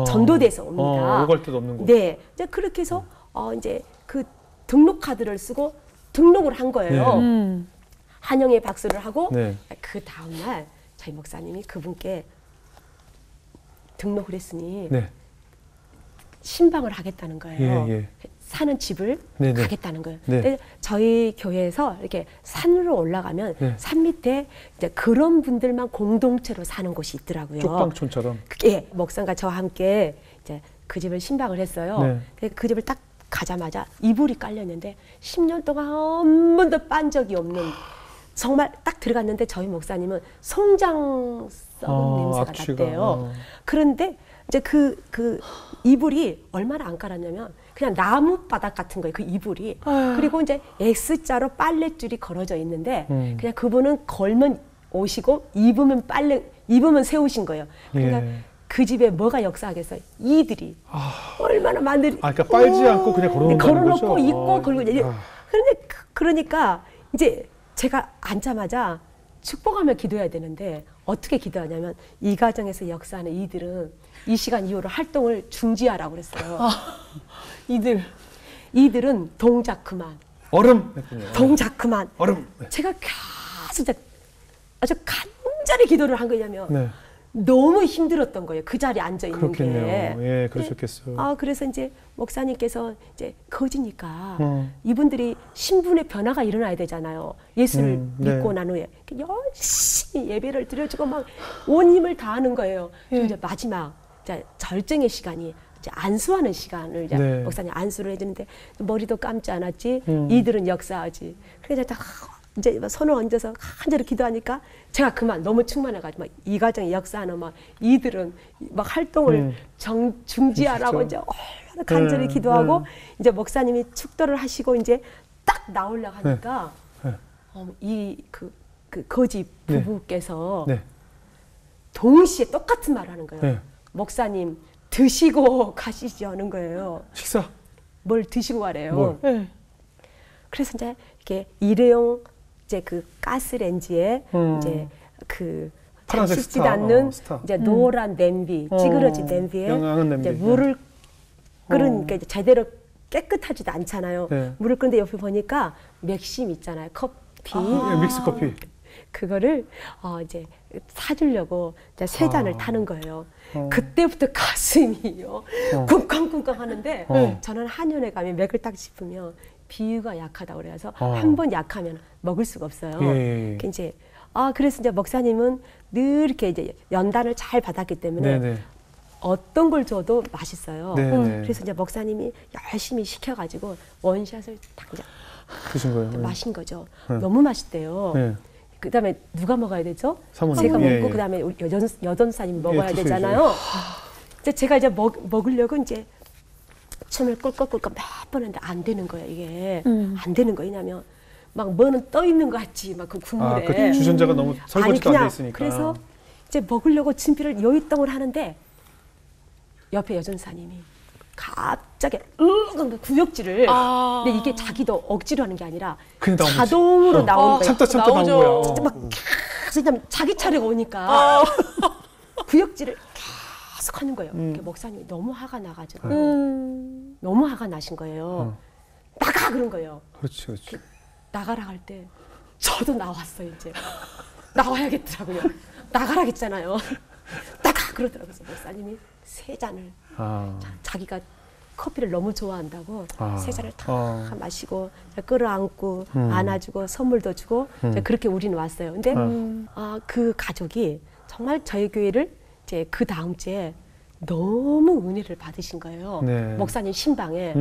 [SPEAKER 4] 전도돼서 옵니다.
[SPEAKER 1] 오갈 데도 없는 곳.
[SPEAKER 4] 네, 이제 그렇게 해서 이제 그 등록 카드를 쓰고 등록을 한 거예요.
[SPEAKER 1] 네.
[SPEAKER 4] 한영의 박수를 하고
[SPEAKER 1] 네.
[SPEAKER 4] 그 다음 날 저희 목사님이 그분께 등록을 했으니
[SPEAKER 1] 네.
[SPEAKER 4] 신방을 하겠다는 거예요.
[SPEAKER 1] 예, 예.
[SPEAKER 4] 사는 집을
[SPEAKER 1] 네네.
[SPEAKER 4] 가겠다는 거예요.
[SPEAKER 1] 네.
[SPEAKER 4] 근데 저희 교회에서 이렇게 산으로 올라가면
[SPEAKER 1] 네.
[SPEAKER 4] 산 밑에 이제 그런 분들만 공동체로 사는 곳이 있더라고요.
[SPEAKER 1] 쪽방촌처럼.
[SPEAKER 4] 예, 목사님과 저와 함께 이제 그 집을 신방을 했어요.
[SPEAKER 1] 네.
[SPEAKER 4] 근데 그 집을 딱 가자마자 이불이 깔렸는데 10년 동안 한 번도 빤 적이 없는 정말 딱 들어갔는데 저희 목사님은 송장 썩은 냄새가
[SPEAKER 1] 악취가.
[SPEAKER 4] 났대요. 그런데 이제 그 이불이 얼마나 안 깔았냐면 그냥 나무 바닥 같은 거예요. 그 이불이. 그리고 이제 X자로 빨랫줄이 걸어져 있는데 그냥 그분은 걸면 오시고 입으면 세우신 거예요. 그러니까
[SPEAKER 1] 예.
[SPEAKER 4] 그 집에 뭐가 역사하겠어요? 이들이 얼마나 많은
[SPEAKER 1] 그러니까 빨지 않고 그냥 걸어놓는
[SPEAKER 4] 걸어놓고
[SPEAKER 1] 거죠?
[SPEAKER 4] 입고 걸고 이제
[SPEAKER 1] 아.
[SPEAKER 4] 그러니까 이제 제가 앉자마자 축복하며 기도해야 되는데 어떻게 기도하냐면 이 가정에서 역사하는 이들은 이 시간 이후로 활동을 중지하라고 그랬어요. 이들은 동작 그만.
[SPEAKER 1] 얼음 했군요.
[SPEAKER 4] 동작 그만.
[SPEAKER 1] 얼음.
[SPEAKER 4] 제가 계속 아주 간절히 기도를 한 거냐면
[SPEAKER 1] 네.
[SPEAKER 4] 너무 힘들었던 거예요. 그 자리에 앉아 있는
[SPEAKER 1] 그렇겠네요.
[SPEAKER 4] 게.
[SPEAKER 1] 예, 그러셨겠어요.
[SPEAKER 4] 그래서 이제 목사님께서 이제 거지니까 이분들이 신분의 변화가 일어나야 되잖아요. 예수를
[SPEAKER 1] 네.
[SPEAKER 4] 믿고 난 후에 열심히 예배를 드려주고 막 온 힘을 다하는 거예요. 그래서 이제 마지막 이제 절정의 시간이 이제 안수하는 시간을 이제
[SPEAKER 1] 네.
[SPEAKER 4] 목사님 안수를 해주는데 머리도 감지 않았지. 이들은 역사하지. 그래서 딱 이제 손을 얹어서 간절히 기도하니까 제가 그만 너무 충만해가지고 막 이 가정의 역사하는 막 이들은 막 활동을 중지하라고 이제 얼마나 간절히 기도하고 이제 목사님이 축도를 하시고 이제 딱 나오려고 하니까 이 그 거지 부부께서
[SPEAKER 1] 네.
[SPEAKER 4] 동시에 똑같은 말을 하는 거예요.
[SPEAKER 1] 네.
[SPEAKER 4] 목사님 드시고 가시자는 거예요.
[SPEAKER 1] 식사.
[SPEAKER 4] 뭘 드시고 가래요.
[SPEAKER 1] 뭘?
[SPEAKER 2] 네.
[SPEAKER 4] 그래서 이제 이렇게 일회용 이제 그 가스레인지에 이제 그 잘
[SPEAKER 1] 파란색
[SPEAKER 4] 식지도
[SPEAKER 1] 스타.
[SPEAKER 4] 않는
[SPEAKER 1] 스타.
[SPEAKER 4] 이제 노란 냄비, 찌그러진 냄비에
[SPEAKER 1] 영양은 냄비.
[SPEAKER 4] 이제 물을 끓으니까 이제 제대로 깨끗하지도 않잖아요.
[SPEAKER 1] 네.
[SPEAKER 4] 물을 끓는데 옆에 보니까 맥심 있잖아요. 커피.
[SPEAKER 1] 예, 믹스 커피.
[SPEAKER 4] 그거를 이제 사주려고 이제 세 잔을 타는 거예요. 그때부터 가슴이요 쿵쾅쿵쾅 하는데 저는 한의원에 가면 맥을 딱 짚으면 비위가 약하다고 그래서 한 번 약하면 먹을 수가 없어요.
[SPEAKER 1] 예.
[SPEAKER 4] 이제 그래서 이제 목사님은 늘 이렇게 이제 연단을 잘 받았기 때문에
[SPEAKER 1] 네네.
[SPEAKER 4] 어떤 걸 줘도 맛있어요.
[SPEAKER 1] 네네.
[SPEAKER 4] 그래서 이제 목사님이 열심히 시켜가지고 원샷을 딱 이제
[SPEAKER 1] 드신 거예요? 네.
[SPEAKER 4] 마신 거죠.
[SPEAKER 1] 네.
[SPEAKER 4] 너무 맛있대요.
[SPEAKER 1] 네.
[SPEAKER 4] 그다음에 누가 먹어야 되죠?
[SPEAKER 1] 사모님.
[SPEAKER 4] 제가
[SPEAKER 1] 예,
[SPEAKER 4] 먹고
[SPEAKER 1] 예.
[SPEAKER 4] 그다음에 우리 여전사님이 먹어야
[SPEAKER 1] 드셔야죠.
[SPEAKER 4] 되잖아요. 이제 제가 이제 먹으려고 이제 침을 꿀꺽꿀꺽 몇 번 했는데 안 되는 거예요. 이게 안 되는 거예요. 왜냐면 막 뭐는 떠 있는 것 같지 막 그 국물에.
[SPEAKER 1] 그 주전자가 너무 설거지도 안 돼 있으니까.
[SPEAKER 4] 그래서 이제 먹으려고 진피를 요이떡을 하는데 옆에 여전사님이 갑자기 구역질을. 근데 이게 자기도 억지로 하는 게 아니라
[SPEAKER 1] 그냥 나온 거지.
[SPEAKER 4] 자동으로 나오는 거예요.
[SPEAKER 1] 참다 나온
[SPEAKER 2] 나오죠.
[SPEAKER 1] 거야.
[SPEAKER 4] 진짜 막 계속 그냥 자기 차례가 오니까 구역질을 계속 하는 거예요. 그러니까 목사님이 너무 화가 나가지고 너무 화가 나신 거예요. 나가 그런 거예요.
[SPEAKER 1] 그렇지, 그렇지.
[SPEAKER 4] 나가라 할 때 저도 나왔어요. 이제 나와야겠더라고요. 나가라 했잖아요. 나가 그러더라고요. 그래서 목사님이 3잔을
[SPEAKER 1] 아,
[SPEAKER 4] 자기가 커피를 너무 좋아한다고
[SPEAKER 1] 아.
[SPEAKER 4] 3잔을 다 마시고 끌어안고 안아주고 선물도 주고 그렇게 우리는 왔어요. 근데 그 가족이 정말 저희 교회를 이제 그 다음 주에 너무 은혜를 받으신 거예요.
[SPEAKER 1] 네.
[SPEAKER 4] 목사님 신방에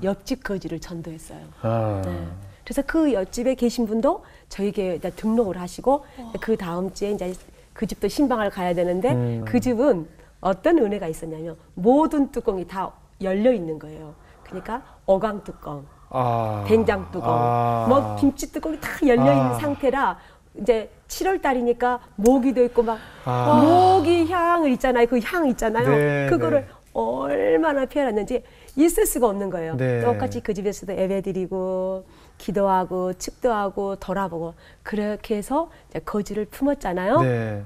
[SPEAKER 4] 옆집 거지를 전도했어요.
[SPEAKER 1] 아.
[SPEAKER 4] 네. 그래서 그 옆집에 계신 분도 저희 교회에 등록을 하시고 그 다음 주에 이제 그 집도 신방을 가야 되는데 그 집은 어떤 은혜가 있었냐면 모든 뚜껑이 다 열려 있는 거예요. 그러니까 어강 뚜껑, 된장 뚜껑, 뭐 김치 뚜껑이 다 열려 있는 상태라 이제 7월 달이니까 모기도 있고 막 모기 향을 있잖아요. 그 향 있잖아요.
[SPEAKER 1] 네,
[SPEAKER 4] 그거를
[SPEAKER 1] 네.
[SPEAKER 4] 얼마나 표현했는지 있을 수가 없는 거예요.
[SPEAKER 1] 네.
[SPEAKER 4] 똑같이 그 집에서도 예배드리고 기도하고 축도하고 돌아보고 그렇게 해서 이제 거지를 품었잖아요.
[SPEAKER 1] 네.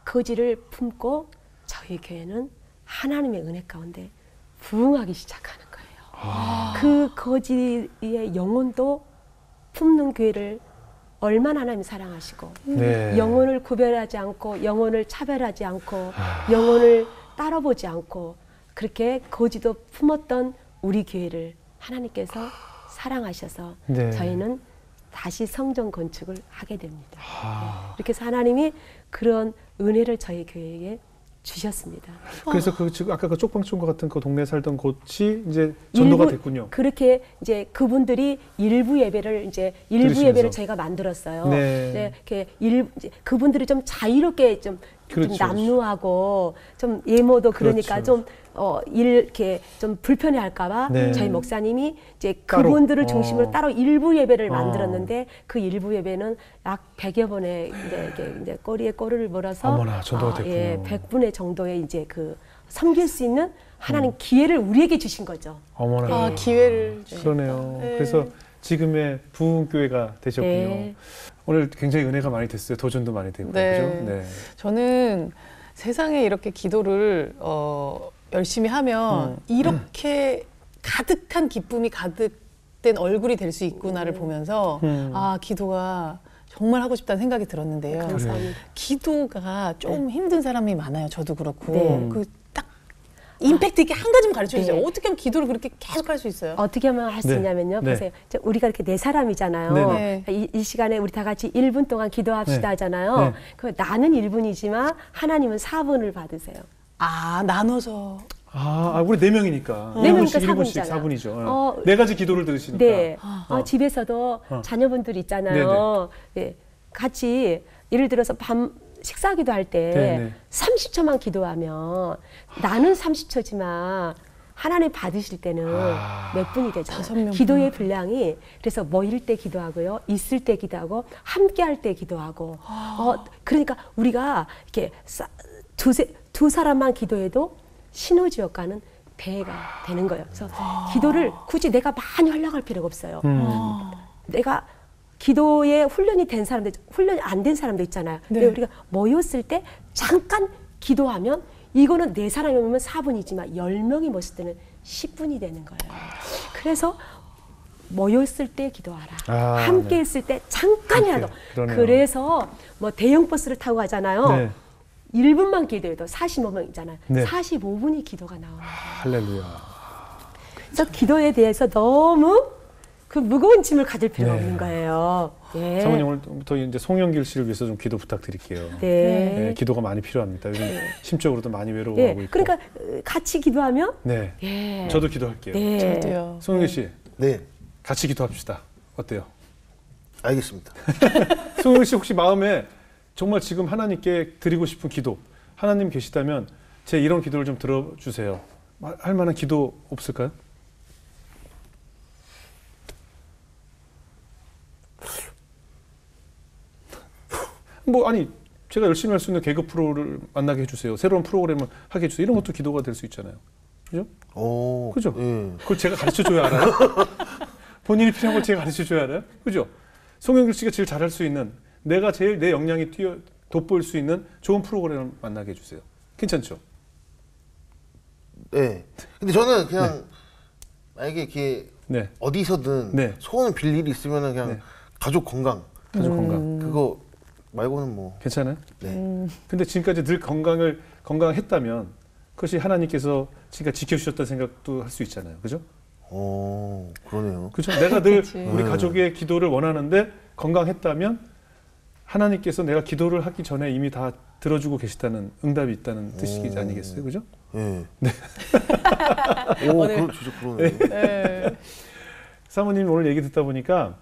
[SPEAKER 4] 거지를 품고 저희 교회는 하나님의 은혜 가운데 부흥하기 시작하는 거예요. 그 거지의 영혼도 품는 교회를 얼마나 하나님이 사랑하시고
[SPEAKER 1] 네.
[SPEAKER 4] 영혼을 구별하지 않고 영혼을 차별하지 않고 영혼을 따라보지 않고 그렇게 거지도 품었던 우리 교회를 하나님께서 사랑하셔서
[SPEAKER 1] 네.
[SPEAKER 4] 저희는 다시 성전 건축을 하게 됩니다. 네. 이렇게 해서 하나님이 그런 은혜를 저희 교회에 주셨습니다.
[SPEAKER 1] 그래서 그 지금 아까 그 쪽방촌과 같은 그 동네에 살던 곳이 이제 전도가 됐군요.
[SPEAKER 4] 그렇게 이제 그분들이 일부 예배를
[SPEAKER 1] 들으시면서.
[SPEAKER 4] 예배를 저희가 만들었어요.
[SPEAKER 1] 네.
[SPEAKER 4] 이렇게 이제 그분들이 좀 자유롭게 좀
[SPEAKER 1] 그렇죠,
[SPEAKER 4] 남루하고 좀 예모도 그러니까
[SPEAKER 1] 그렇죠.
[SPEAKER 4] 이렇게 좀 불편해할까봐
[SPEAKER 1] 네.
[SPEAKER 4] 저희 목사님이 이제
[SPEAKER 1] 따로.
[SPEAKER 4] 그분들을 중심으로 따로 일부 예배를
[SPEAKER 1] 어.
[SPEAKER 4] 만들었는데 그 일부 예배는 약 100여 번의 이제 꼬리에 꼬리를 물어서
[SPEAKER 1] 어머나, 전도가 됐군요.
[SPEAKER 4] 예, 100분의 정도의 이제 그 섬길 수 있는 하나님 기회를 우리에게 주신 거죠.
[SPEAKER 1] 어머나.
[SPEAKER 2] 기회를.
[SPEAKER 1] 그러네요.
[SPEAKER 2] 네.
[SPEAKER 1] 그래서 지금의 부흥교회가 되셨군요.
[SPEAKER 4] 네.
[SPEAKER 1] 오늘 굉장히 은혜가 많이 됐어요. 도전도 많이 되고.
[SPEAKER 2] 네.
[SPEAKER 1] 그죠? 네.
[SPEAKER 2] 저는 세상에 이렇게 기도를 열심히 하면 이렇게 가득한 기쁨이 가득된 얼굴이 될 수 있구나를 보면서 아, 기도가 정말 하고 싶다는 생각이 들었는데요.
[SPEAKER 4] 감사합니다.
[SPEAKER 2] 기도가 좀 힘든 사람이 많아요. 저도 그렇고.
[SPEAKER 4] 네.
[SPEAKER 2] 그 딱 임팩트 있게 한 가지만 가르쳐 주세요.
[SPEAKER 4] 네.
[SPEAKER 2] 어떻게 하면 기도를 그렇게 계속 할 수 있어요?
[SPEAKER 4] 어떻게 하면 할 수
[SPEAKER 1] 네.
[SPEAKER 4] 있냐면요.
[SPEAKER 1] 네.
[SPEAKER 4] 보세요. 우리가 이렇게 4사람이잖아요.
[SPEAKER 1] 네,
[SPEAKER 2] 네.
[SPEAKER 4] 이 시간에 우리 다 같이 1분 동안 기도합시다
[SPEAKER 1] 네.
[SPEAKER 4] 하잖아요.
[SPEAKER 1] 네.
[SPEAKER 4] 그 나는 1분이지만 하나님은 4분을 받으세요.
[SPEAKER 2] 아, 나눠서.
[SPEAKER 1] 우리 4명이니까.
[SPEAKER 4] 네 명이니까
[SPEAKER 1] 1분씩, 1분씩
[SPEAKER 4] 4분이잖아요.
[SPEAKER 1] 4분이죠. 4가지 기도를 들으시니까.
[SPEAKER 4] 네. 집에서도 자녀분들 있잖아요. 네. 같이 예를 들어서 밤 식사 기도할 때
[SPEAKER 1] 네네.
[SPEAKER 4] 30초만 기도하면 나는 30초지만 하나님 받으실 때는 몇 분이
[SPEAKER 2] 다섯
[SPEAKER 4] 되잖아요.
[SPEAKER 2] 명
[SPEAKER 4] 기도의 분량이 그래서 모일 때 기도하고요. 있을 때 기도하고 함께 할 때 기도하고 그러니까 우리가 이렇게 두 사람만 기도해도 시너지 효과는 배가 되는 거예요. 그래서 기도를 굳이 내가 많이 활용할 필요가 없어요. 내가 기도에 훈련이 된 사람들, 훈련이 안 된 사람도 있잖아요.
[SPEAKER 2] 네.
[SPEAKER 4] 근데 우리가 모였을 때 잠깐 기도하면 이거는 4사람이 오면 4분이지만 10명이 모였을 때는 10분이 되는 거예요. 그래서 모였을 때 기도하라. 함께
[SPEAKER 1] 네.
[SPEAKER 4] 있을 때 잠깐이라도.
[SPEAKER 1] 그러네요.
[SPEAKER 4] 그래서 뭐 대형 버스를 타고 가잖아요.
[SPEAKER 1] 네.
[SPEAKER 4] 1분만 기도해도 45명 있잖아요.
[SPEAKER 1] 네.
[SPEAKER 4] 45분이 기도가 나와요.
[SPEAKER 1] 할렐루야.
[SPEAKER 4] 그래서 기도에 대해서 너무 그 무거운 짐을 가질 필요가
[SPEAKER 1] 네.
[SPEAKER 4] 없는 거예요. 예.
[SPEAKER 1] 사모님 오늘부터 이제 송영길 씨를 위해서 좀 기도 부탁드릴게요.
[SPEAKER 4] 네.
[SPEAKER 1] 네, 기도가 많이 필요합니다. 요즘 심적으로도 많이 외로워하고
[SPEAKER 4] 예.
[SPEAKER 1] 있고.
[SPEAKER 4] 그러니까 같이 기도하면
[SPEAKER 1] 네.
[SPEAKER 4] 예.
[SPEAKER 1] 저도 기도할게요.
[SPEAKER 4] 네.
[SPEAKER 2] 저도요.
[SPEAKER 1] 송영길 씨,
[SPEAKER 3] 네.
[SPEAKER 1] 같이 기도합시다. 어때요?
[SPEAKER 3] 알겠습니다.
[SPEAKER 1] 송영길 씨 혹시 마음에 정말 지금 하나님께 드리고 싶은 기도 하나님 계시다면 제 이런 기도를 좀 들어주세요. 할 만한 기도 없을까요? 뭐 아니 제가 열심히 할 수 있는 개그 프로를 만나게 해주세요. 새로운 프로그램을 하게 해주세요. 이런 것도 기도가 될 수 있잖아요. 그죠?
[SPEAKER 3] 오,
[SPEAKER 1] 그죠?
[SPEAKER 3] 예.
[SPEAKER 1] 그걸 제가 가르쳐줘야 알아요? 본인이 필요한 걸 제가 가르쳐줘야 알아요? 그죠? 송영길 씨가 제일 잘할 수 있는 내가 제일 내 역량이 돋보일 수 있는 좋은 프로그램을 만나게 해주세요. 괜찮죠?
[SPEAKER 3] 네. 근데 저는 그냥 만약에 이렇게
[SPEAKER 1] 네.
[SPEAKER 3] 어디서든
[SPEAKER 1] 네.
[SPEAKER 3] 소원 빌 일이 있으면 그냥
[SPEAKER 1] 네.
[SPEAKER 3] 가족 건강
[SPEAKER 1] 가족 건강
[SPEAKER 3] 그거 말고는 뭐
[SPEAKER 1] 괜찮아요?
[SPEAKER 3] 네.
[SPEAKER 1] 근데 지금까지 늘 건강했다면 그것이 하나님께서 지금까지 지켜주셨다는 생각도 할 수 있잖아요. 그죠?
[SPEAKER 3] 오, 그러네요.
[SPEAKER 1] 그죠? 내가 늘
[SPEAKER 2] 그치.
[SPEAKER 1] 우리 가족의 기도를 원하는데 건강했다면 하나님께서 내가 기도를 하기 전에 이미 다 들어주고 계시다는 응답이 있다는 뜻이지 아니겠어요? 그죠?
[SPEAKER 3] 네. 오, 진짜 그러네.
[SPEAKER 2] 네.
[SPEAKER 1] 사모님 오늘 얘기 듣다 보니까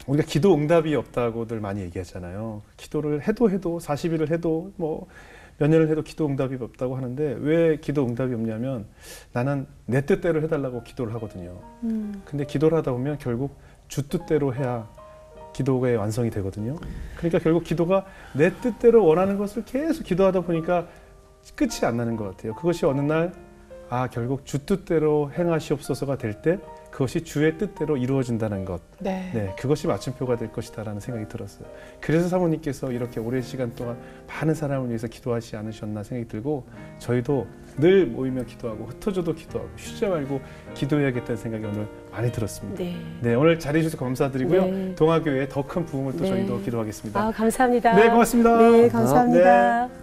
[SPEAKER 1] 우리가 기도 응답이 없다고들 많이 얘기하잖아요. 기도를 해도 40일을 해도 뭐 몇 년을 해도 기도 응답이 없다고 하는데 왜 기도 응답이 없냐면 나는 내 뜻대로 해달라고 기도를 하거든요. 근데 기도를 하다 보면 결국 주 뜻대로 해야 기도가 완성이 되거든요. 그러니까 결국 기도가 내 뜻대로 원하는 것을 계속 기도하다 보니까 끝이 안 나는 것 같아요. 그것이 어느 날 결국 주 뜻대로 행하시옵소서가 될 때 그것이 주의 뜻대로 이루어진다는 것.
[SPEAKER 2] 네.
[SPEAKER 1] 그것이 마침표가 될 것이다라는 생각이 들었어요. 그래서 사모님께서 이렇게 오랜 시간 동안 많은 사람을 위해서 기도하지 않으셨나 생각이 들고 저희도 늘 모이며 기도하고 흩어져도 기도하고 쉬지 말고 기도해야겠다는 생각이 오늘 많이 들었습니다.
[SPEAKER 4] 네.
[SPEAKER 1] 오늘 자리해 주셔서 감사드리고요.
[SPEAKER 4] 네.
[SPEAKER 1] 동아교회의 더 큰 부흥을 또
[SPEAKER 4] 네.
[SPEAKER 1] 저희도 기도하겠습니다.
[SPEAKER 4] 감사합니다.
[SPEAKER 1] 네, 고맙습니다.
[SPEAKER 4] 네, 감사합니다.
[SPEAKER 1] 네.